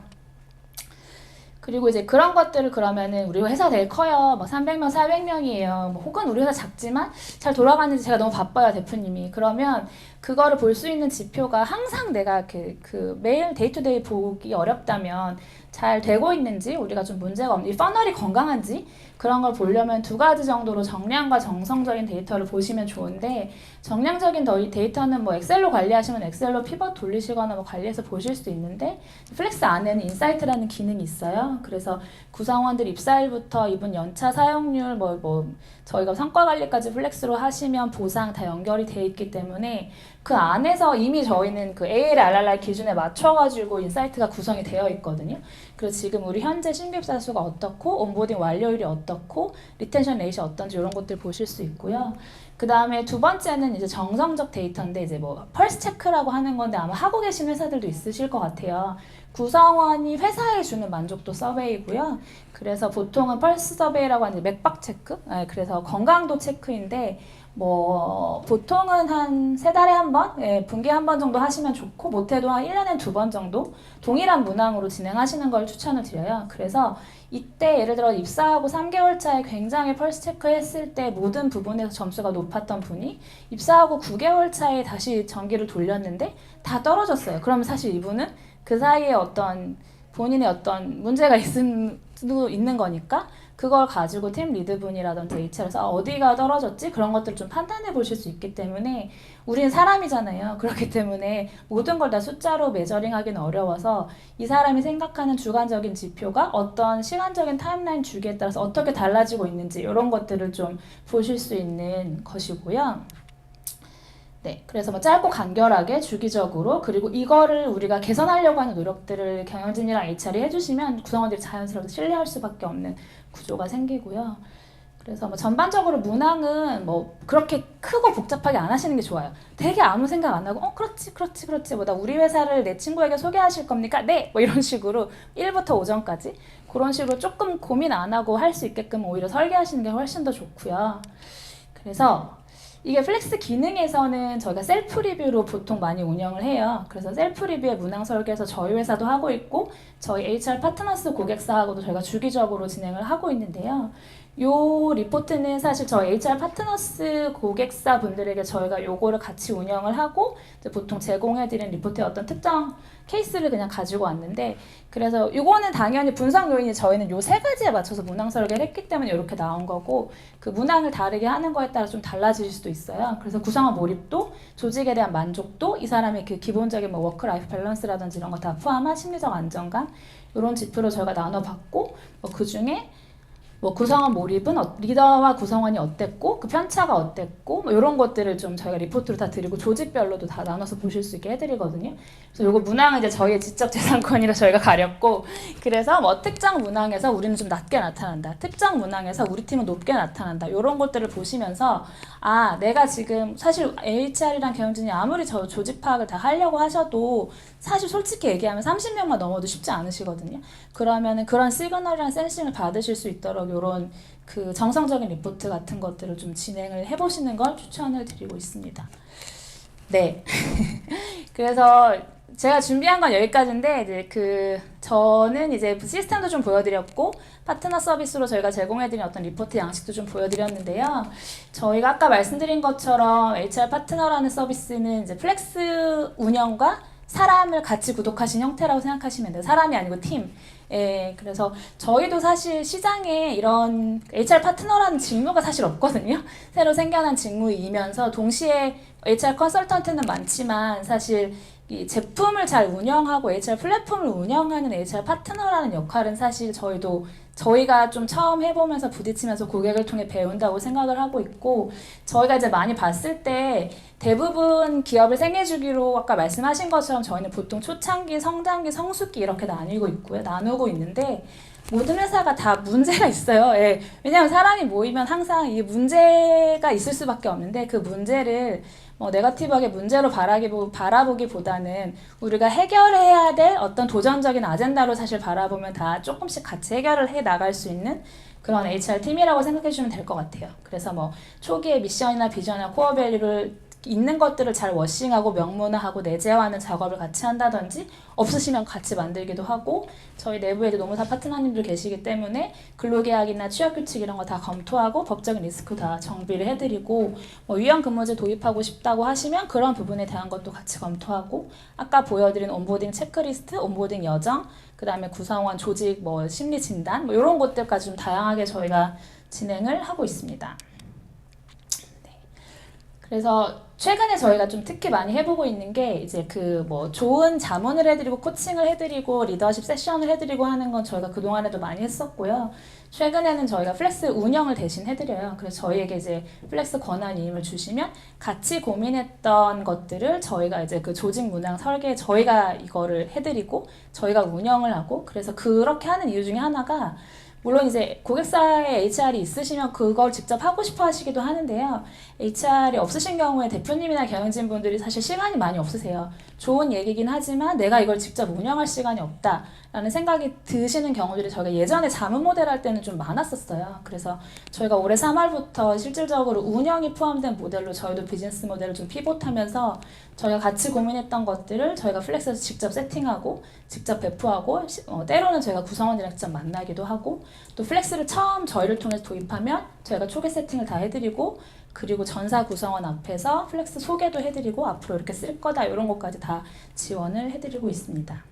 그리고 이제 그런 것들을 그러면은 우리 회사 되게 커요. 막 300명, 400명이에요. 뭐 혹은 우리 회사 작지만 잘 돌아가는지 제가 너무 바빠요, 대표님이. 그러면 그거를 볼 수 있는 지표가 항상 내가 그 매일 데이투데이 보기 어렵다면 잘 되고 있는지, 우리가 좀 문제가 없는지, 퍼널이 건강한지, 그런 걸 보려면 2가지 정도로 정량과 정성적인 데이터를 보시면 좋은데, 정량적인 데이터는 뭐 엑셀로 관리하시면 엑셀로 피벗 돌리시거나 뭐 관리해서 보실 수 있는데, 플렉스 안에는 인사이트라는 기능이 있어요. 그래서 구성원들 입사일부터 이분 연차 사용률, 저희가 성과 관리까지 플렉스로 하시면 보상 다 연결이 돼 있기 때문에 그 안에서 이미 저희는 그 ALRR 기준에 맞춰가지고 인사이트가 구성이 되어 있거든요. 그래서 지금 우리 현재 신규 입사 수가 어떻고, 온보딩 완료율이 어떻고, 리텐션 레이시 어떤지 이런 것들 보실 수 있고요. 그 다음에 두 번째는 이제 정성적 데이터인데, 이제 뭐 펄스 체크라고 하는 건데 아마 하고 계신 회사들도 있으실 것 같아요. 구성원이 회사에 주는 만족도 서베이고요. 그래서 보통은 펄스 서베이라고 하는 맥박 체크, 그래서 건강도 체크인데, 뭐 보통은 한 3달에 한 번, 분기에 한 번 정도 하시면 좋고, 못해도 한 1년에 2번 정도 동일한 문항으로 진행하시는 걸 추천을 드려요. 그래서 이때 예를 들어 입사하고 3개월 차에 굉장히 펄스 체크 했을 때 모든 부분에서 점수가 높았던 분이 입사하고 9개월 차에 다시 전기를 돌렸는데 다 떨어졌어요. 그러면 사실 이분은 그 사이에 어떤 본인의 어떤 문제가 있을 수도 있는 거니까 그걸 가지고 팀 리드분이라든지 HR에서 어디가 떨어졌지? 그런 것들을 좀 판단해 보실 수 있기 때문에 우리는 사람이잖아요. 그렇기 때문에 모든 걸 다 숫자로 메저링하기는 어려워서 이 사람이 생각하는 주관적인 지표가 어떤 시간적인 타임라인 주기에 따라서 어떻게 달라지고 있는지 이런 것들을 좀 보실 수 있는 것이고요. 네, 그래서 뭐 짧고 간결하게 주기적으로 그리고 이거를 우리가 개선하려고 하는 노력들을 경영진이랑 HR이 해주시면 구성원들이 자연스럽게 신뢰할 수밖에 없는 구조가 생기고요. 그래서 뭐 전반적으로 문항은 뭐 그렇게 크고 복잡하게 안 하시는 게 좋아요. 되게 아무 생각 안 하고 그렇지 뭐 나 우리 회사를 내 친구에게 소개하실 겁니까? 네! 뭐 이런 식으로 1부터 5전까지 그런 식으로 조금 고민 안 하고 할 수 있게끔 오히려 설계하시는 게 훨씬 더 좋고요. 그래서 이게 플렉스 기능에서는 저희가 셀프 리뷰로 보통 많이 운영을 해요. 그래서 셀프 리뷰의 문항 설계에서 저희 회사도 하고 있고 저희 HR 파트너스 고객사하고도 저희가 주기적으로 진행을 하고 있는데요. 요 리포트는 사실 저희 HR 파트너스 고객사 분들에게 저희가 요거를 같이 운영을 하고 이제 보통 제공해드린 리포트의 어떤 특정 케이스를 그냥 가지고 왔는데 그래서 요거는 당연히 분석 요인이 저희는 요 세 가지에 맞춰서 문항 설계를 했기 때문에 이렇게 나온 거고 그 문항을 다르게 하는 거에 따라 좀 달라질 수도 있어요. 그래서 구성원 몰입도, 조직에 대한 만족도, 이 사람의 그 기본적인 뭐 워크 라이프 밸런스라든지 이런 거 다 포함한 심리적 안정감 이런 지표로 저희가 나눠봤고 그 중에 뭐 구성원 몰입은 리더와 구성원이 어땠고 그 편차가 어땠고 뭐 이런 것들을 좀 저희가 리포트로 다 드리고 조직별로도 다 나눠서 보실 수 있게 해드리거든요. 그래서 요거 문항은 이제 저희의 지적 재산권이라 저희가 가렸고 그래서 뭐 특정 문항에서 우리는 좀 낮게 나타난다. 특정 문항에서 우리 팀은 높게 나타난다. 이런 것들을 보시면서 아 내가 지금 사실 HR이랑 경영진이 아무리 저 조직 파악을 다 하려고 하셔도 사실 솔직히 얘기하면 30명만 넘어도 쉽지 않으시거든요. 그러면은 그런 시그널이랑 센싱을 받으실 수 있도록 이런 그 정성적인 리포트 같은 것들을 좀 진행을 해보시는 걸 추천을 드리고 있습니다. 네. 그래서 제가 준비한 건 여기까지인데 이제 저는 이제 시스템도 좀 보여드렸고 파트너 서비스로 저희가 제공해드린 어떤 리포트 양식도 좀 보여드렸는데요. 저희가 아까 말씀드린 것처럼 HR 파트너라는 서비스는 이제 플렉스 운영과 사람을 같이 구독하신 형태라고 생각하시면 돼요. 사람이 아니고 팀. 예, 그래서 저희도 사실 시장에 이런 HR 파트너라는 직무가 사실 없거든요. 새로 생겨난 직무이면서 동시에 HR 컨설턴트는 많지만 사실 이 제품을 잘 운영하고 HR 플랫폼을 운영하는 HR 파트너라는 역할은 사실 저희가 좀 처음 해보면서 부딪히면서 고객을 통해 배운다고 생각을 하고 있고 저희가 이제 많이 봤을 때 대부분 기업을 생애주기로 아까 말씀하신 것처럼 저희는 보통 초창기, 성장기, 성숙기 이렇게 나누고 있는데 모든 회사가 다 문제가 있어요. 예. 왜냐하면 사람이 모이면 항상 이게 문제가 있을 수밖에 없는데 그 문제를 네거티브하게 문제로 바라보기보다는 우리가 해결해야 될 어떤 도전적인 아젠다로 사실 바라보면 다 조금씩 같이 해결을 해 나갈 수 있는 그런 HR 팀이라고 생각해 주시면 될 것 같아요. 그래서 뭐 초기에 미션이나 비전이나 코어 밸류를 있는 것들을 잘 워싱하고 명문화하고 내재화하는 작업을 같이 한다든지 없으시면 같이 만들기도 하고 저희 내부에 노무사 파트너님들 계시기 때문에 근로계약이나 취업규칙 이런 거 다 검토하고 법적인 리스크 다 정비를 해드리고 유연근무제 도입하고 싶다고 하시면 그런 부분에 대한 것도 같이 검토하고 아까 보여드린 온보딩 체크리스트, 온보딩 여정 그 다음에 구성원 조직 심리 진단 이런 것들까지 좀 다양하게 저희가 진행을 하고 있습니다. 그래서 최근에 저희가 좀 특히 많이 해보고 있는 게 이제 좋은 자문을 해드리고 코칭을 해드리고 리더십 세션을 해드리고 하는 건 저희가 그동안에도 많이 했었고요. 최근에는 저희가 플렉스 운영을 대신 해드려요. 그래서 저희에게 이제 플렉스 권한 위임을 주시면 같이 고민했던 것들을 저희가 이제 그 조직 문항 설계 저희가 이거를 해드리고 저희가 운영을 하고 그래서 그렇게 하는 이유 중에 하나가 물론 이제 고객사에 HR이 있으시면 그걸 직접 하고 싶어 하시기도 하는데요. HR이 없으신 경우에 대표님이나 경영진 분들이 사실 시간이 많이 없으세요. 좋은 얘기긴 하지만 내가 이걸 직접 운영할 시간이 없다라는 생각이 드시는 경우들이 저희가 예전에 자문 모델 할 때는 좀 많았었어요. 그래서 저희가 올해 3월부터 실질적으로 운영이 포함된 모델로 저희도 비즈니스 모델을 좀 피봇하면서 저희가 같이 고민했던 것들을 저희가 플렉스에서 직접 세팅하고 직접 배포하고 때로는 저희가 구성원들이랑 직접 만나기도 하고 또 플렉스를 처음 저희를 통해서 도입하면 저희가 초기 세팅을 다 해드리고 그리고 전사 구성원 앞에서 플렉스 소개도 해드리고 앞으로 이렇게 쓸 거다 이런 것까지 다 지원을 해드리고 있습니다.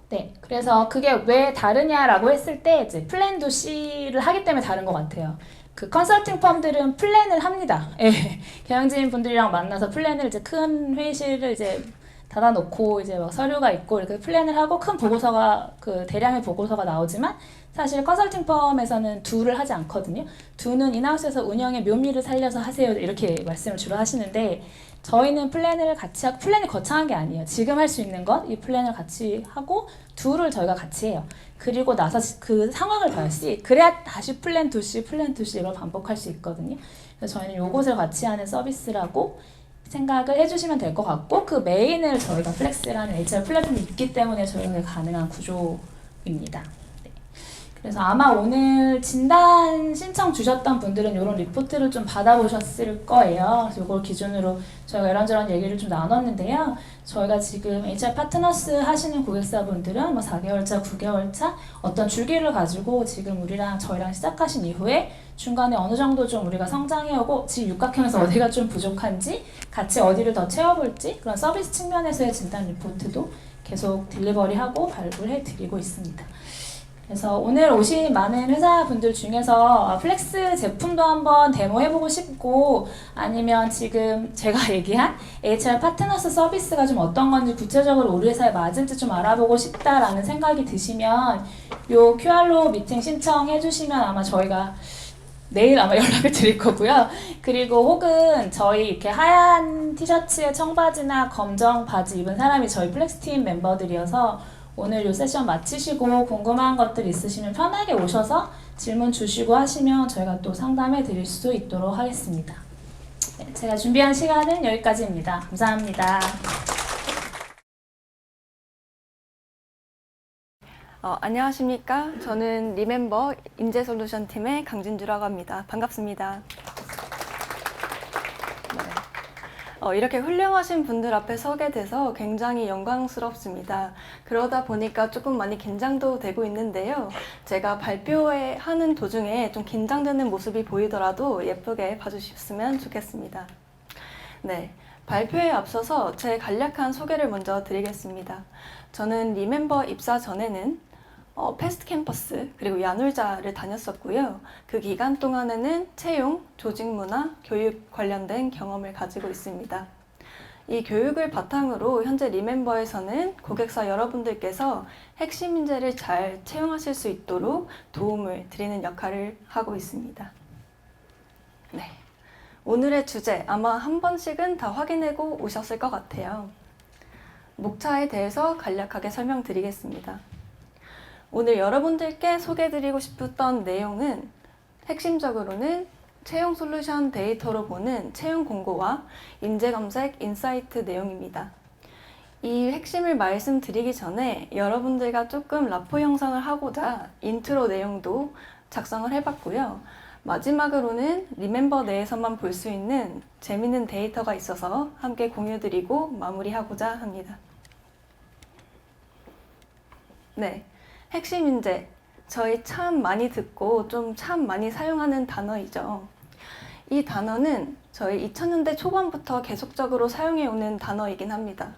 네, 그래서 그게 왜 다르냐라고 했을 때 이제 플랜 도 C를 하기 때문에 다른 것 같아요. 그 컨설팅 펌들은 플랜을 합니다. 예, 경영진 분들이랑 만나서 플랜을 이제 큰 회의실을 이제 닫아놓고 이제 막 서류가 있고 이렇게 플랜을 하고 큰 보고서가 그 대량의 보고서가 나오지만 사실 컨설팅 펌에서는 do를 하지 않거든요. do는 인하우스에서 운영의 묘미를 살려서 하세요 이렇게 말씀을 주로 하시는데 저희는 플랜을 같이 하고 플랜이 거창한 게 아니에요. 지금 할 수 있는 것 이 플랜을 같이 하고 do를 저희가 같이 해요. 그리고 나서 그 상황을 봐요. C. 그래야 다시 플랜 2C, 플랜 2C 이걸 반복할 수 있거든요. 그래서 저희는 요것을 같이 하는 서비스라고 생각을 해주시면 될 것 같고 그 메인을 저희가 플렉스라는 HR 플랫폼이 있기 때문에 저희는 가능한 구조입니다. 네. 그래서 아마 오늘 진단 신청 주셨던 분들은 이런 리포트를 좀 받아보셨을 거예요. 그래서 이걸 기준으로 저희가 이런저런 얘기를 좀 나눴는데요. 저희가 지금 HR 파트너스 하시는 고객사분들은 뭐 4개월차, 9개월차 어떤 줄기를 가지고 지금 저희랑 시작하신 이후에 중간에 어느 정도 좀 우리가 성장해오고 지금 육각형에서 어디가 좀 부족한지 같이 어디를 더 채워볼지 그런 서비스 측면에서의 진단 리포트도 계속 딜리버리하고 발굴해드리고 있습니다. 그래서 오늘 오신 많은 회사분들 중에서 플렉스 제품도 한번 데모해보고 싶고 아니면 지금 제가 얘기한 HR 파트너스 서비스가 좀 어떤 건지 구체적으로 우리 회사에 맞을지 좀 알아보고 싶다라는 생각이 드시면 요 QR로 미팅 신청해 주시면 아마 저희가 내일 아마 연락을 드릴 거고요. 그리고 혹은 저희 이렇게 하얀 티셔츠에 청바지나 검정 바지 입은 사람이 저희 플렉스팀 멤버들이어서 오늘 이 세션 마치시고 궁금한 것들 있으시면 편하게 오셔서 질문 주시고 하시면 저희가 또 상담해 드릴 수 있도록 하겠습니다. 네, 제가 준비한 시간은 여기까지입니다. 감사합니다. 안녕하십니까. 저는 리멤버 인재솔루션 팀의 강진주라고 합니다. 반갑습니다. 이렇게 훌륭하신 분들 앞에 서게 돼서 굉장히 영광스럽습니다. 그러다 보니까 조금 많이 긴장도 되고 있는데요. 제가 발표하는 도중에 좀 긴장되는 모습이 보이더라도 예쁘게 봐주셨으면 좋겠습니다. 네, 발표에 앞서서 제 간략한 소개를 먼저 드리겠습니다. 저는 리멤버 입사 전에는 패스트 캠퍼스 그리고 야놀자를 다녔었고요. 그 기간 동안에는 채용, 조직문화, 교육 관련된 경험을 가지고 있습니다. 이 교육을 바탕으로 현재 리멤버에서는 고객사 여러분들께서 핵심 인재를 잘 채용하실 수 있도록 도움을 드리는 역할을 하고 있습니다. 네, 오늘의 주제 아마 한 번씩은 다 확인하고 오셨을 것 같아요. 목차에 대해서 간략하게 설명드리겠습니다. 오늘 여러분들께 소개해드리고 싶었던 내용은 핵심적으로는 채용 솔루션 데이터로 보는 채용 공고와 인재 검색 인사이트 내용입니다. 이 핵심을 말씀드리기 전에 여러분들과 조금 라포 형성을 하고자 인트로 내용도 작성을 해봤고요. 마지막으로는 리멤버 내에서만 볼 수 있는 재밌는 데이터가 있어서 함께 공유드리고 마무리하고자 합니다. 네. 핵심 인재, 저희 참 많이 듣고 좀 참 많이 사용하는 단어이죠. 이 단어는 저희 2000년대 초반부터 계속적으로 사용해오는 단어이긴 합니다.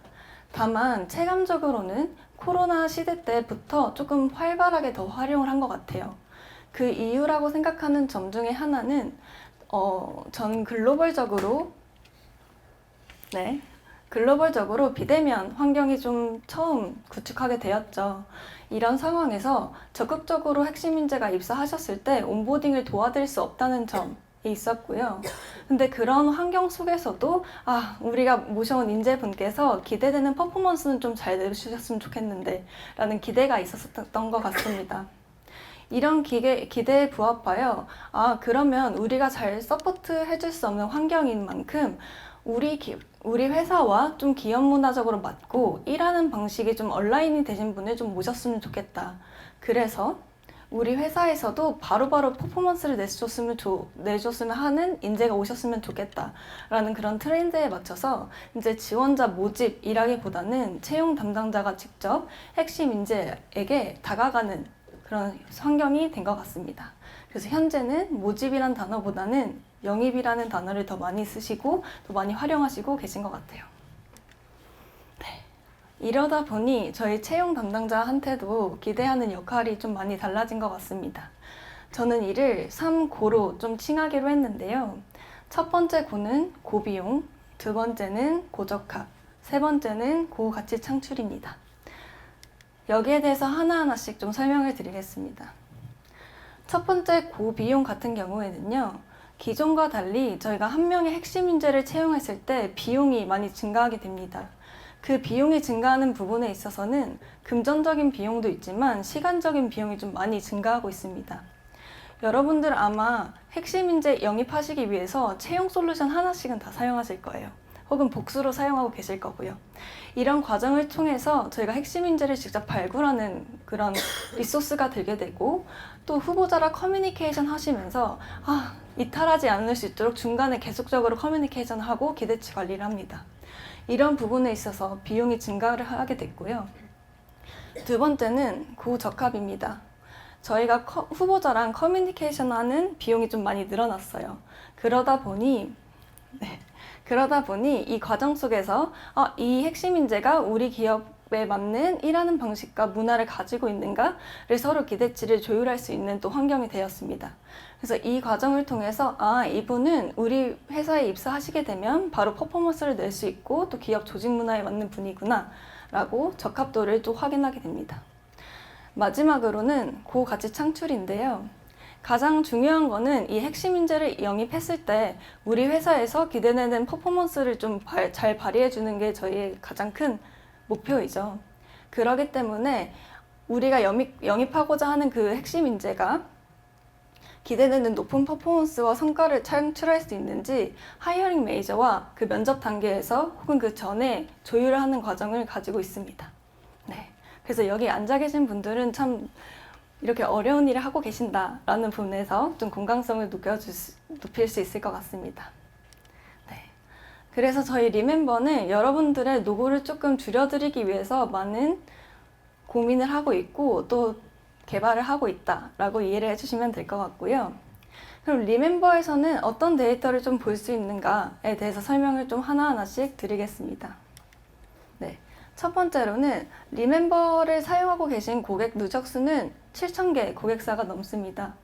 다만 체감적으로는 코로나 시대 때부터 조금 활발하게 더 활용을 한 것 같아요. 그 이유라고 생각하는 점 중에 하나는 전 글로벌적으로 비대면 환경이 좀 처음 구축하게 되었죠. 이런 상황에서 적극적으로 핵심 인재가 입사하셨을 때 온보딩을 도와드릴 수 없다는 점이 있었고요. 근데 그런 환경 속에서도 우리가 모셔온 인재분께서 기대되는 퍼포먼스는 좀 잘 내주셨으면 좋겠는데 라는 기대가 있었던 것 같습니다. 이런 기대에 부합하여 그러면 우리가 잘 서포트 해줄 수 없는 환경인 만큼 우리 회사와 좀 기업 문화적으로 맞고 일하는 방식이 좀 온라인이 되신 분을 좀 모셨으면 좋겠다. 그래서 우리 회사에서도 바로바로 퍼포먼스를 내줬으면 하는 인재가 오셨으면 좋겠다라는 그런 트렌드에 맞춰서 이제 지원자 모집이라기보다는 채용 담당자가 직접 핵심 인재에게 다가가는 그런 환경이 된 것 같습니다. 그래서 현재는 모집이란 단어보다는 영입이라는 단어를 더 많이 쓰시고 더 많이 활용하시고 계신 것 같아요. 네. 이러다 보니 저희 채용 담당자한테도 기대하는 역할이 좀 많이 달라진 것 같습니다. 저는 이를 3고로 좀 칭하기로 했는데요. 첫 번째 고는 고비용, 두 번째는 고적합, 세 번째는 고가치 창출입니다. 여기에 대해서 하나하나씩 좀 설명을 드리겠습니다. 첫 번째 고비용 같은 경우에는요. 기존과 달리 저희가 한 명의 핵심 인재를 채용했을 때 비용이 많이 증가하게 됩니다. 그 비용이 증가하는 부분에 있어서는 금전적인 비용도 있지만 시간적인 비용이 좀 많이 증가하고 있습니다. 여러분들 아마 핵심 인재 영입하시기 위해서 채용 솔루션 하나씩은 다 사용하실 거예요. 혹은 복수로 사용하고 계실 거고요. 이런 과정을 통해서 저희가 핵심 인재를 직접 발굴하는 그런 리소스가 되게 되고 또 후보자랑 커뮤니케이션 하시면서 이탈하지 않을 수 있도록 중간에 계속적으로 커뮤니케이션을 하고 기대치 관리를 합니다. 이런 부분에 있어서 비용이 증가를 하게 됐고요. 두 번째는 고적합입니다. 저희가 후보자랑 커뮤니케이션하는 비용이 좀 많이 늘어났어요. 그러다 보니 이 과정 속에서 이 핵심 인재가 우리 기업에 맞는 일하는 방식과 문화를 가지고 있는가를 서로 기대치를 조율할 수 있는 또 환경이 되었습니다. 그래서 이 과정을 통해서 이분은 우리 회사에 입사하시게 되면 바로 퍼포먼스를 낼 수 있고 또 기업 조직 문화에 맞는 분이구나 라고 적합도를 또 확인하게 됩니다. 마지막으로는 고가치 창출인데요. 가장 중요한 거는 이 핵심 인재를 영입했을 때 우리 회사에서 기대되는 퍼포먼스를 좀 잘 발휘해 주는 게 저희의 가장 큰 목표이죠. 그렇기 때문에 우리가 영입하고자 하는 그 핵심 인재가 기대되는 높은 퍼포먼스와 성과를 창출할 수 있는지 하이어링 매니저와 그 면접 단계에서 혹은 그 전에 조율을 하는 과정을 가지고 있습니다. 네. 그래서 여기 앉아 계신 분들은 참 이렇게 어려운 일을 하고 계신다라는 부분에서 좀 공감성을 높일 수 있을 것 같습니다. 네. 그래서 저희 리멤버는 여러분들의 노고를 조금 줄여드리기 위해서 많은 고민을 하고 있고 또 개발을 하고 있다라고 이해를 해주시면 될 것 같고요. 그럼 리멤버에서는 어떤 데이터를 좀 볼 수 있는가에 대해서 설명을 좀 하나하나씩 드리겠습니다. 네. 첫 번째로는 리멤버를 사용하고 계신 고객 누적 수는 7,000개 고객사가 넘습니다.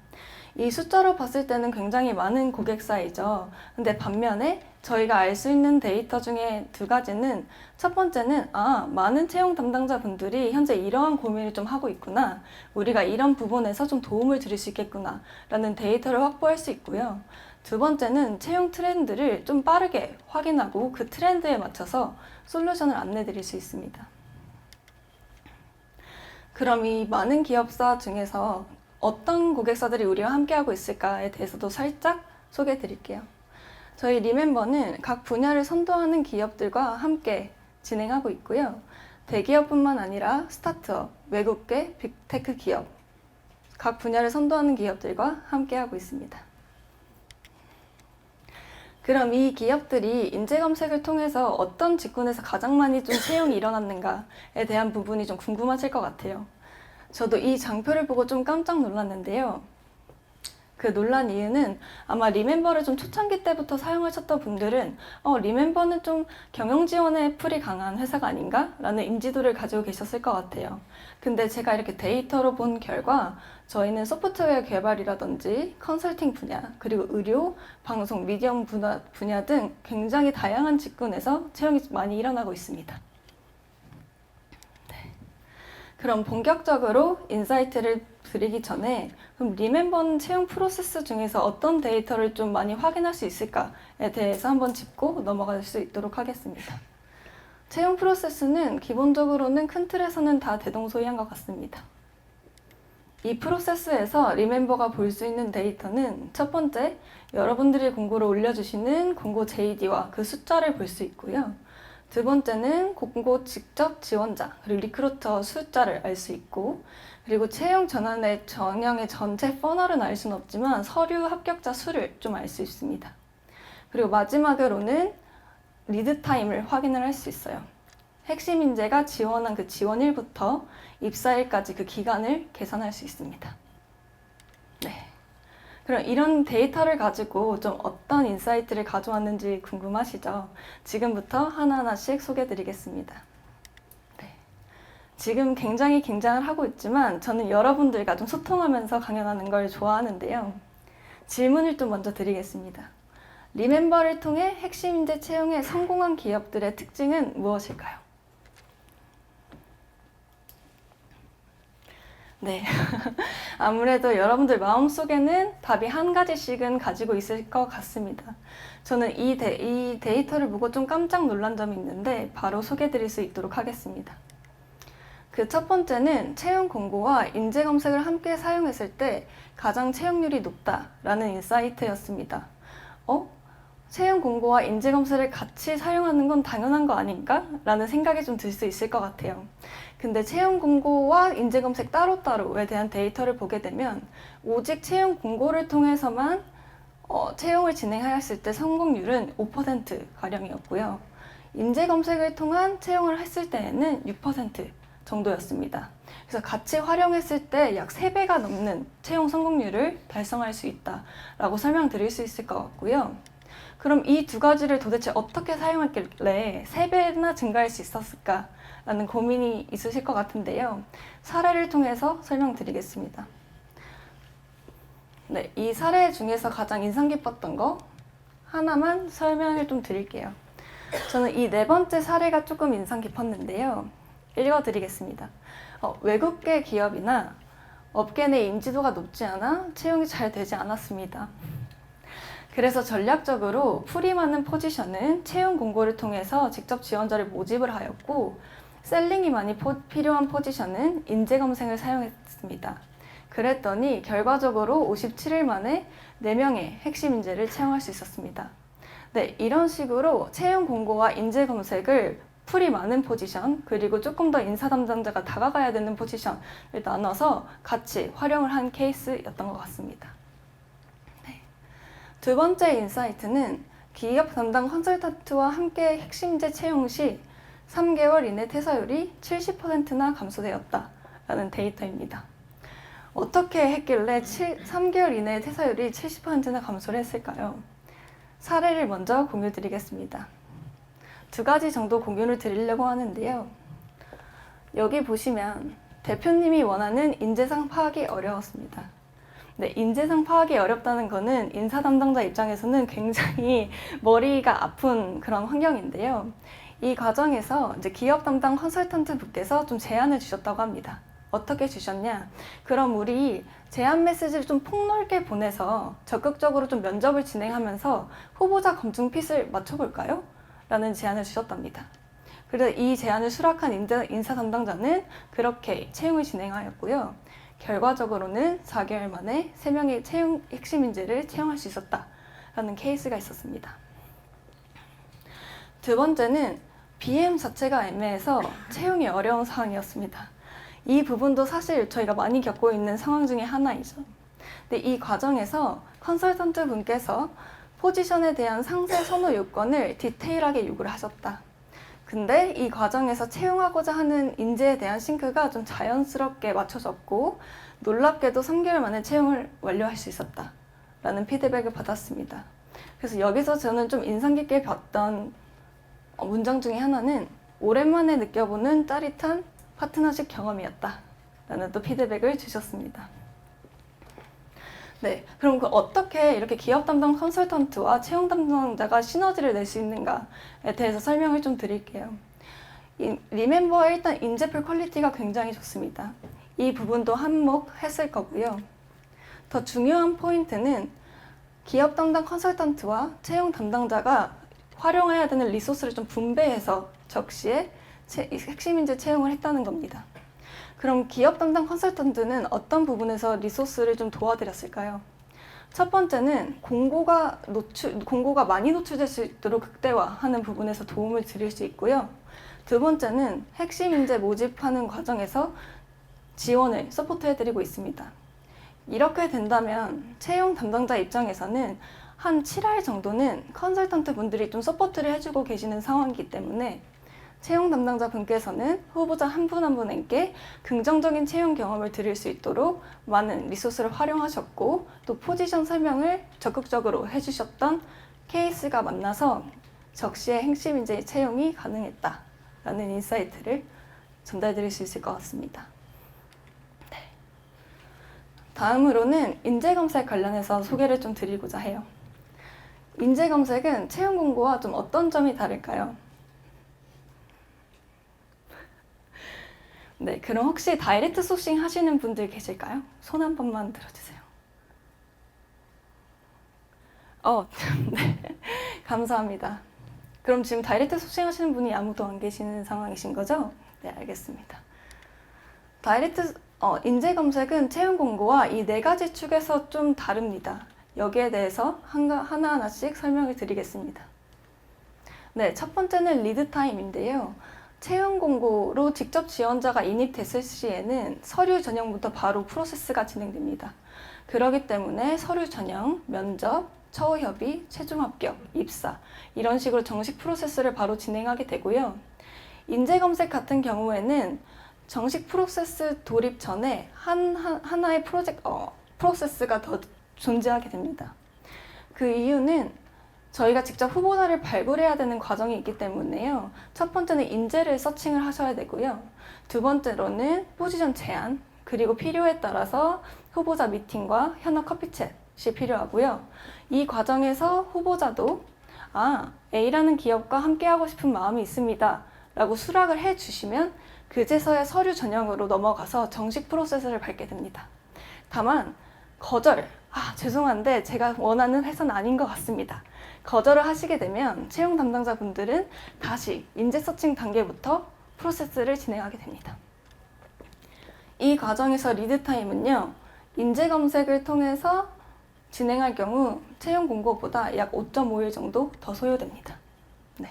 이 숫자로 봤을 때는 굉장히 많은 고객사이죠. 근데 반면에 저희가 알 수 있는 데이터 중에 두 가지는 첫 번째는 많은 채용 담당자분들이 현재 이러한 고민을 좀 하고 있구나. 우리가 이런 부분에서 좀 도움을 드릴 수 있겠구나 라는 데이터를 확보할 수 있고요. 두 번째는 채용 트렌드를 좀 빠르게 확인하고 그 트렌드에 맞춰서 솔루션을 안내 드릴 수 있습니다. 그럼 이 많은 기업사 중에서 어떤 고객사들이 우리와 함께하고 있을까에 대해서도 살짝 소개해 드릴게요. 저희 리멤버는 각 분야를 선도하는 기업들과 함께 진행하고 있고요. 대기업뿐만 아니라 스타트업, 외국계, 빅테크 기업, 각 분야를 선도하는 기업들과 함께하고 있습니다. 그럼 이 기업들이 인재 검색을 통해서 어떤 직군에서 가장 많이 좀 채용이 일어났는가에 대한 부분이 좀 궁금하실 것 같아요. 저도 이 장표를 보고 좀 깜짝 놀랐는데요. 그 놀란 이유는 아마 리멤버를 좀 초창기 때부터 사용하셨던 분들은 리멤버는 좀 경영 지원에 풀이 강한 회사가 아닌가? 라는 인지도를 가지고 계셨을 것 같아요. 근데 제가 이렇게 데이터로 본 결과 저희는 소프트웨어 개발이라든지 컨설팅 분야, 그리고 의료, 방송, 미디어 분야 등 굉장히 다양한 직군에서 채용이 많이 일어나고 있습니다. 그럼 본격적으로 인사이트를 드리기 전에 그럼 리멤버는 채용 프로세스 중에서 어떤 데이터를 좀 많이 확인할 수 있을까에 대해서 한번 짚고 넘어갈 수 있도록 하겠습니다. 채용 프로세스는 기본적으로는 큰 틀에서는 다 대동소이한 것 같습니다. 이 프로세스에서 리멤버가 볼 수 있는 데이터는 첫 번째, 여러분들이 공고를 올려주시는 공고 JD와 그 숫자를 볼 수 있고요. 두 번째는 공고 직접 지원자, 그리고 리크루터 숫자를 알 수 있고, 그리고 채용 전형의 전체 퍼널은 알 수는 없지만 서류 합격자 수를 좀 알 수 있습니다. 그리고 마지막으로는 리드 타임을 확인을 할 수 있어요. 핵심 인재가 지원한 그 지원일부터 입사일까지 그 기간을 계산할 수 있습니다. 네. 그럼 이런 데이터를 가지고 좀 어떤 인사이트를 가져왔는지 궁금하시죠? 지금부터 하나하나씩 소개해 드리겠습니다. 네. 지금 굉장히 긴장을 하고 있지만 저는 여러분들과 좀 소통하면서 강연하는 걸 좋아하는데요. 질문을 또 먼저 드리겠습니다. 리멤버를 통해 핵심 인재 채용에 성공한 기업들의 특징은 무엇일까요? 네. 아무래도 여러분들 마음속에는 답이 한 가지씩은 가지고 있을 것 같습니다. 저는 이 데이터를 보고 좀 깜짝 놀란 점이 있는데 바로 소개해 드릴 수 있도록 하겠습니다. 그 첫 번째는 채용 공고와 인재 검색을 함께 사용했을 때 가장 채용률이 높다라는 인사이트였습니다. 채용 공고와 인재 검색을 같이 사용하는 건 당연한 거 아닌가? 라는 생각이 좀 들 수 있을 것 같아요. 근데 채용 공고와 인재 검색 따로따로에 대한 데이터를 보게 되면 오직 채용 공고를 통해서만 채용을 진행하였을 때 성공률은 5%가량이었고요. 인재 검색을 통한 채용을 했을 때에는 6% 정도였습니다. 그래서 같이 활용했을 때 약 3배가 넘는 채용 성공률을 달성할 수 있다라고 설명드릴 수 있을 것 같고요. 그럼 이 두 가지를 도대체 어떻게 사용했길래 3배나 증가할 수 있었을까라는 고민이 있으실 것 같은데요. 사례를 통해서 설명드리겠습니다. 네, 이 사례 중에서 가장 인상 깊었던 거 하나만 설명을 좀 드릴게요. 저는 이 4번째 사례가 조금 인상 깊었는데요. 읽어드리겠습니다. 외국계 기업이나 업계 내 인지도가 높지 않아 채용이 잘 되지 않았습니다. 그래서 전략적으로 풀이 많은 포지션은 채용 공고를 통해서 직접 지원자를 모집을 하였고 셀링이 많이 필요한 포지션은 인재 검색을 사용했습니다. 그랬더니 결과적으로 57일 만에 4명의 핵심 인재를 채용할 수 있었습니다. 네, 이런 식으로 채용 공고와 인재 검색을 풀이 많은 포지션 그리고 조금 더 인사 담당자가 다가가야 되는 포지션을 나눠서 같이 활용을 한 케이스였던 것 같습니다. 두 번째 인사이트는 기업 담당 컨설턴트와 함께 핵심 인재 채용 시 3개월 이내 퇴사율이 70%나 감소되었다라는 데이터입니다. 어떻게 했길래 3개월 이내 퇴사율이 70%나 감소를 했을까요? 사례를 먼저 공유 드리겠습니다. 2가지 정도 공유를 드리려고 하는데요. 여기 보시면 대표님이 원하는 인재상 파악이 어려웠습니다. 네, 인재상 파악이 어렵다는 거는 인사 담당자 입장에서는 굉장히 머리가 아픈 그런 환경인데요. 이 과정에서 이제 기업 담당 컨설턴트 분께서 좀 제안을 주셨다고 합니다. 어떻게 주셨냐? 그럼 우리 제안 메시지를 좀 폭넓게 보내서 적극적으로 좀 면접을 진행하면서 후보자 검증 핏을 맞춰볼까요? 라는 제안을 주셨답니다. 그래서 이 제안을 수락한 인사 담당자는 그렇게 채용을 진행하였고요. 결과적으로는 4개월 만에 3명의 채용 핵심 인재를 채용할 수 있었다라는 케이스가 있었습니다. 두 번째는 BM 자체가 애매해서 채용이 어려운 상황이었습니다. 이 부분도 사실 저희가 많이 겪고 있는 상황 중에 하나이죠. 근데 이 과정에서 컨설턴트 분께서 포지션에 대한 상세 선호 요건을 디테일하게 요구를 하셨다. 근데 이 과정에서 채용하고자 하는 인재에 대한 싱크가 좀 자연스럽게 맞춰졌고 놀랍게도 3개월 만에 채용을 완료할 수 있었다 라는 피드백을 받았습니다. 그래서 여기서 저는 좀 인상 깊게 봤던 문장 중에 하나는 오랜만에 느껴보는 짜릿한 파트너십 경험이었다 라는 또 피드백을 주셨습니다. 네, 그럼 어떻게 이렇게 기업 담당 컨설턴트와 채용 담당자가 시너지를 낼 수 있는가에 대해서 설명을 좀 드릴게요. 리멤버의 일단 인재풀 퀄리티가 굉장히 좋습니다. 이 부분도 한몫했을 거고요. 더 중요한 포인트는 기업 담당 컨설턴트와 채용 담당자가 활용해야 되는 리소스를 좀 분배해서 적시에 핵심 인재 채용을 했다는 겁니다. 그럼 기업 담당 컨설턴트는 어떤 부분에서 리소스를 좀 도와드렸을까요? 첫 번째는 공고가 많이 노출될 수 있도록 극대화하는 부분에서 도움을 드릴 수 있고요. 두 번째는 핵심 인재 모집하는 과정에서 지원을 서포트해드리고 있습니다. 이렇게 된다면 채용 담당자 입장에서는 한 7할 정도는 컨설턴트 분들이 좀 서포트를 해주고 계시는 상황이기 때문에 채용 담당자 분께서는 후보자 한 분 한 분에게 긍정적인 채용 경험을 드릴 수 있도록 많은 리소스를 활용하셨고 또 포지션 설명을 적극적으로 해주셨던 케이스가 만나서 적시에 핵심 인재 채용이 가능했다라는 인사이트를 전달드릴 수 있을 것 같습니다. 네. 다음으로는 인재검색 관련해서 소개를 좀 드리고자 해요. 인재검색은 채용 공고와 좀 어떤 점이 다를까요? 네, 그럼 혹시 다이렉트 소싱 하시는 분들 계실까요? 손 한 번만 들어주세요. 네, 감사합니다. 그럼 지금 다이렉트 소싱 하시는 분이 아무도 안 계시는 상황이신 거죠? 네, 알겠습니다. 인재 검색은 채용 공고와 이 네 가지 축에서 좀 다릅니다. 여기에 대해서 하나하나씩 설명을 드리겠습니다. 네, 첫 번째는 리드 타임인데요. 채용 공고로 직접 지원자가 인입됐을 시에는 서류 전형부터 바로 프로세스가 진행됩니다. 그렇기 때문에 서류 전형, 면접, 처우 협의, 최종 합격, 입사 이런 식으로 정식 프로세스를 바로 진행하게 되고요. 인재 검색 같은 경우에는 정식 프로세스 돌입 전에 하나의 프로세스가 더 존재하게 됩니다. 그 이유는 저희가 직접 후보자를 발굴해야 되는 과정이 있기 때문에요. 첫 번째는 인재를 서칭을 하셔야 되고요. 두 번째로는 포지션 제안, 그리고 필요에 따라서 후보자 미팅과 현업 커피챗이 필요하고요. 이 과정에서 후보자도 A라는 기업과 함께하고 싶은 마음이 있습니다 라고 수락을 해주시면 그제서야 서류 전형으로 넘어가서 정식 프로세스를 밟게 됩니다. 다만 거절, 죄송한데 제가 원하는 회사는 아닌 것 같습니다. 거절을 하시게 되면 채용 담당자분들은 다시 인재 서칭 단계부터 프로세스를 진행하게 됩니다. 이 과정에서 리드 타임은요, 인재 검색을 통해서 진행할 경우 채용 공고보다 약 5.5일 정도 더 소요됩니다. 네.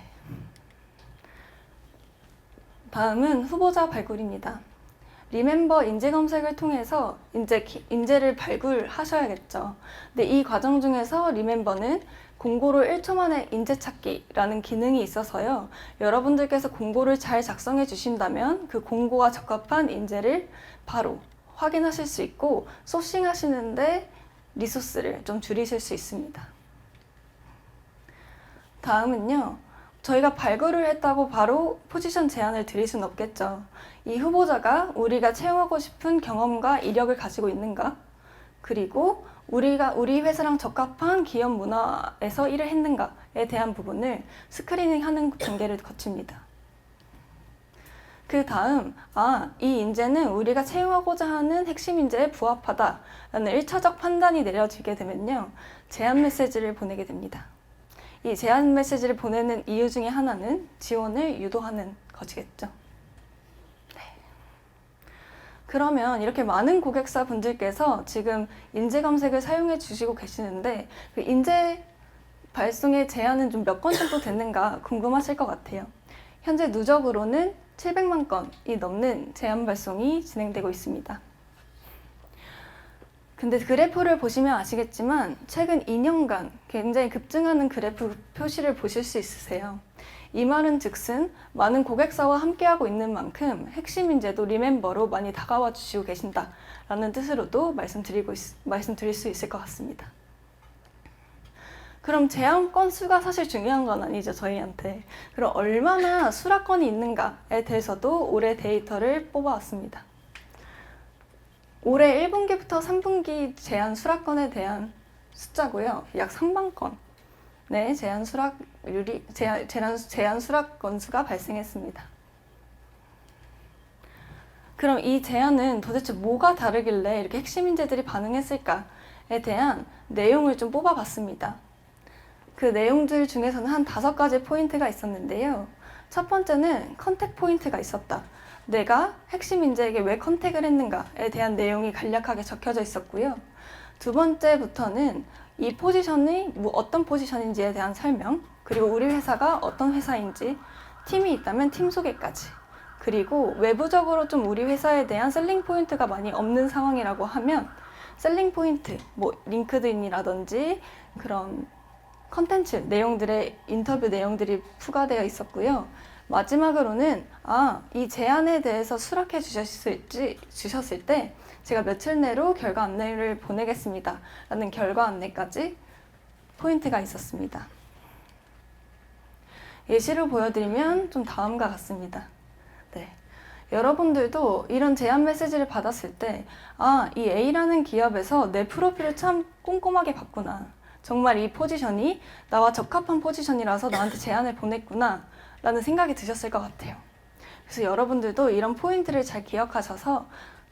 다음은 후보자 발굴입니다. 리멤버 인재 검색을 통해서 인재를 발굴하셔야겠죠. 근데 이 과정 중에서 리멤버는 공고로 1초 만에 인재 찾기라는 기능이 있어서요. 여러분들께서 공고를 잘 작성해 주신다면 그 공고와 적합한 인재를 바로 확인하실 수 있고 소싱하시는데 리소스를 좀 줄이실 수 있습니다. 다음은요. 저희가 발굴을 했다고 바로 포지션 제안을 드릴 수는 없겠죠. 이 후보자가 우리가 채용하고 싶은 경험과 이력을 가지고 있는가? 그리고 우리 회사랑 적합한 기업 문화에서 일을 했는가에 대한 부분을 스크리닝하는 단계를 거칩니다. 그 다음, 이 인재는 우리가 채용하고자 하는 핵심 인재에 부합하다라는 1차적 판단이 내려지게 되면요. 제안 메시지를 보내게 됩니다. 이 제안 메시지를 보내는 이유 중에 하나는 지원을 유도하는 것이겠죠. 네. 그러면 이렇게 많은 고객사 분들께서 지금 인재 검색을 사용해 주시고 계시는데 그 인재 발송의 제한은 좀 몇 건 정도 됐는가 궁금하실 것 같아요. 현재 누적으로는 700만 건이 넘는 제안 발송이 진행되고 있습니다. 근데 그래프를 보시면 아시겠지만 최근 2년간 굉장히 급증하는 그래프 표시를 보실 수 있으세요. 이 말은 즉슨 많은 고객사와 함께하고 있는 만큼 핵심 인재도 리멤버로 많이 다가와 주시고 계신다라는 뜻으로도 말씀드릴 수 있을 것 같습니다. 그럼 제안 건수가 사실 중요한 건 아니죠, 저희한테. 그럼 얼마나 수락건이 있는가에 대해서도 올해 데이터를 뽑아왔습니다. 올해 1분기부터 3분기 제안 수락건에 대한 숫자고요. 약 3만 건의 제안 수락 건수가 발생했습니다. 그럼 이 제안은 도대체 뭐가 다르길래 이렇게 핵심 인재들이 반응했을까에 대한 내용을 좀 뽑아봤습니다. 그 내용들 중에서는 한 5가지 포인트가 있었는데요. 첫 번째는 컨택 포인트가 있었다. 내가 핵심 인재에게 왜 컨택을 했는가에 대한 내용이 간략하게 적혀져 있었고요. 두 번째부터는 이 포지션이 어떤 포지션인지에 대한 설명, 그리고 우리 회사가 어떤 회사인지, 팀이 있다면 팀 소개까지, 그리고 외부적으로 좀 우리 회사에 대한 셀링 포인트가 많이 없는 상황이라고 하면 셀링 포인트, 링크드인이라든지 그런 컨텐츠 내용들의 인터뷰 내용들이 부과되어 있었고요. 마지막으로는 이 제안에 대해서 수락해 주셨을 때 제가 며칠 내로 결과 안내를 보내겠습니다 라는 결과 안내까지 포인트가 있었습니다. 예시를 보여드리면 좀 다음과 같습니다. 네. 여러분들도 이런 제안 메시지를 받았을 때, 아, 이 A라는 기업에서 내 프로필을 참 꼼꼼하게 봤구나. 정말 이 포지션이 나와 적합한 포지션이라서 나한테 제안을 보냈구나. 라는 생각이 드셨을 것 같아요. 그래서 여러분들도 이런 포인트를 잘 기억하셔서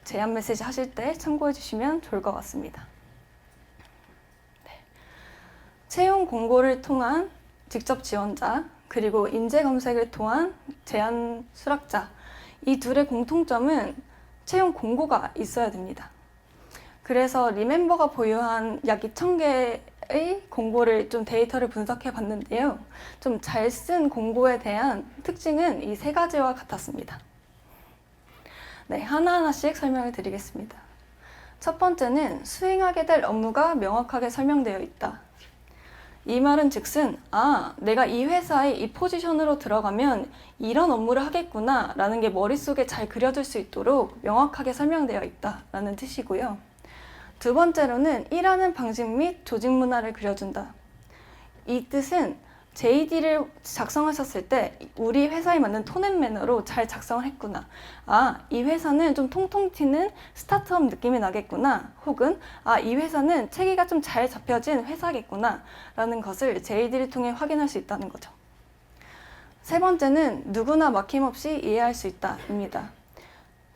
제안 메시지 하실 때 참고해 주시면 좋을 것 같습니다. 네. 채용 공고를 통한 직접 지원자, 그리고 인재 검색을 통한 제안 수락자, 이 둘의 공통점은 채용 공고가 있어야 됩니다. 그래서 리멤버가 보유한 약 2,000개의 공고를 좀 데이터를 분석해 봤는데요. 좀 잘 쓴 공고에 대한 특징은 이 3가지와 같았습니다. 네, 하나하나씩 설명을 드리겠습니다. 첫 번째는 수행하게 될 업무가 명확하게 설명되어 있다. 이 말은 즉슨, 아, 내가 이 회사에 이 포지션으로 들어가면 이런 업무를 하겠구나 라는 게 머릿속에 잘 그려질 수 있도록 명확하게 설명되어 있다 라는 뜻이고요. 두 번째로는 일하는 방식 및 조직 문화를 그려준다. 이 뜻은 JD를 작성하셨을 때 우리 회사에 맞는 톤 앤 매너로 잘 작성을 했구나. 아, 이 회사는 좀 통통 튀는 스타트업 느낌이 나겠구나. 혹은 아, 이 회사는 체계가 좀 잘 잡혀진 회사겠구나. 라는 것을 JD를 통해 확인할 수 있다는 거죠. 세 번째는 누구나 막힘없이 이해할 수 있다.입니다.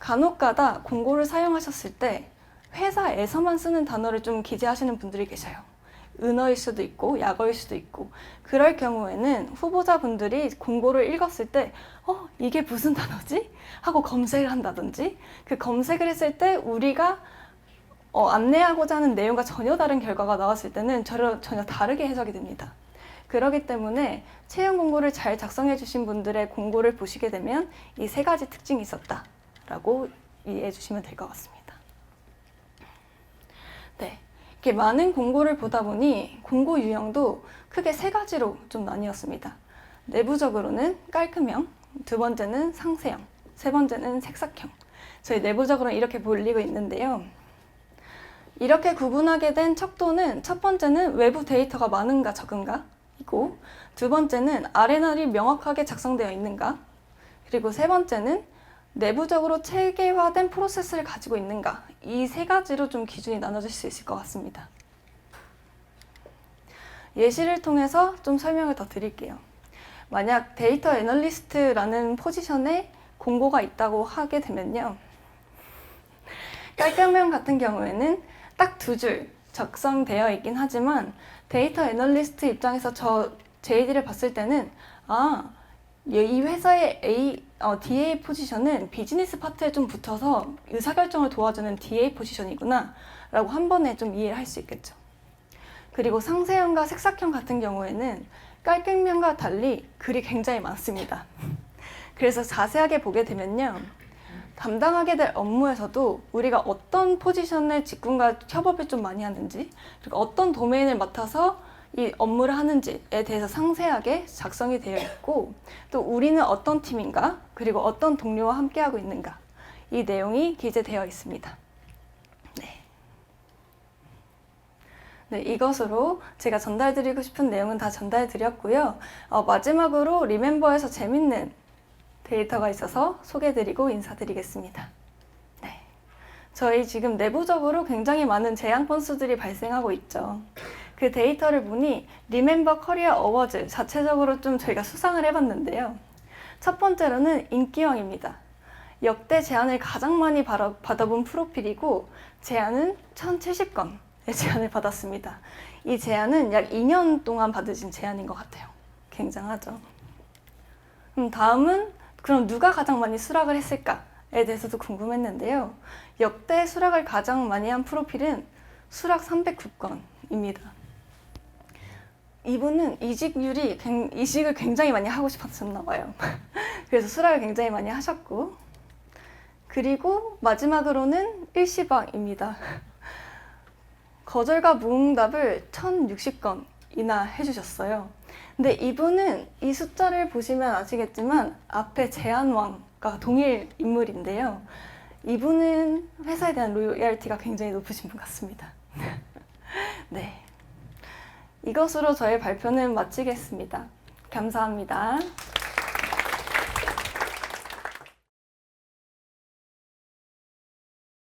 간혹가다 공고를 사용하셨을 때 회사에서만 쓰는 단어를 좀 기재하시는 분들이 계셔요. 은어일 수도 있고 약어일 수도 있고, 그럴 경우에는 후보자분들이 공고를 읽었을 때 이게 무슨 단어지? 하고 검색을 한다든지, 그 검색을 했을 때 우리가 안내하고자 하는 내용과 전혀 다른 결과가 나왔을 때는 전혀 다르게 해석이 됩니다. 그렇기 때문에 채용 공고를 잘 작성해 주신 분들의 공고를 보시게 되면 이 3가지 특징이 있었다라고 이해해 주시면 될 것 같습니다. 네. 이렇게 많은 공고를 보다 보니 공고 유형도 크게 3가지로 좀 나뉘었습니다. 내부적으로는 깔끔형, 두 번째는 상세형, 세 번째는 색삭형. 저희 내부적으로는 이렇게 불리고 있는데요. 이렇게 구분하게 된 척도는 첫 번째는 외부 데이터가 많은가 적은가 이고, 두 번째는 RNR이 명확하게 작성되어 있는가, 그리고 세 번째는 내부적으로 체계화된 프로세스를 가지고 있는가, 이 3가지로 좀 기준이 나눠질 수 있을 것 같습니다. 예시를 통해서 좀 설명을 더 드릴게요. 만약 데이터 애널리스트라는 포지션에 공고가 있다고 하게 되면요. 깔끔형 같은 경우에는 딱 2줄 작성되어 있긴 하지만 데이터 애널리스트 입장에서 저 JD를 봤을 때는 이 회사의 DA 포지션은 비즈니스 파트에 좀 붙어서 의사결정을 도와주는 DA 포지션이구나 라고 한 번에 좀 이해를 할 수 있겠죠. 그리고 상세형과 색삭형 같은 경우에는 깔끔형과 달리 글이 굉장히 많습니다. 그래서 자세하게 보게 되면요. 담당하게 될 업무에서도 우리가 어떤 포지션의 직군과 협업을 좀 많이 하는지, 그리고 어떤 도메인을 맡아서 이 업무를 하는지에 대해서 상세하게 작성이 되어 있고, 또 우리는 어떤 팀인가, 그리고 어떤 동료와 함께하고 있는가, 이 내용이 기재되어 있습니다. 네, 이것으로 제가 전달드리고 싶은 내용은 다 전달드렸고요. 마지막으로 리멤버에서 재밌는 데이터가 있어서 소개해드리고 인사드리겠습니다. 네, 저희 지금 내부적으로 굉장히 많은 제안 건수들이 발생하고 있죠. 그 데이터를 보니 리멤버 커리어 어워즈 자체적으로 좀 저희가 수상을 해봤는데요. 첫 번째로는 인기왕입니다. 역대 제안을 가장 많이 받아본 프로필이고, 제안은 1,070건의 제안을 받았습니다. 이 제안은 약 2년 동안 받으신 제안인 것 같아요. 굉장하죠. 다음은 그럼 누가 가장 많이 수락을 했을까에 대해서도 궁금했는데요. 역대 수락을 가장 많이 한 프로필은 수락 309건입니다. 이분은 이직을 굉장히 많이 하고 싶었나 봐요. 그래서 수락을 굉장히 많이 하셨고, 그리고 마지막으로는 일시방입니다. 거절과 무응답을 1,060건이나 해주셨어요. 근데 이분은 이 숫자를 보시면 아시겠지만 앞에 제안왕과 동일 인물인데요. 이분은 회사에 대한 로열티가 굉장히 높으신 분 같습니다. 네, 이것으로 저의 발표는 마치겠습니다. 감사합니다.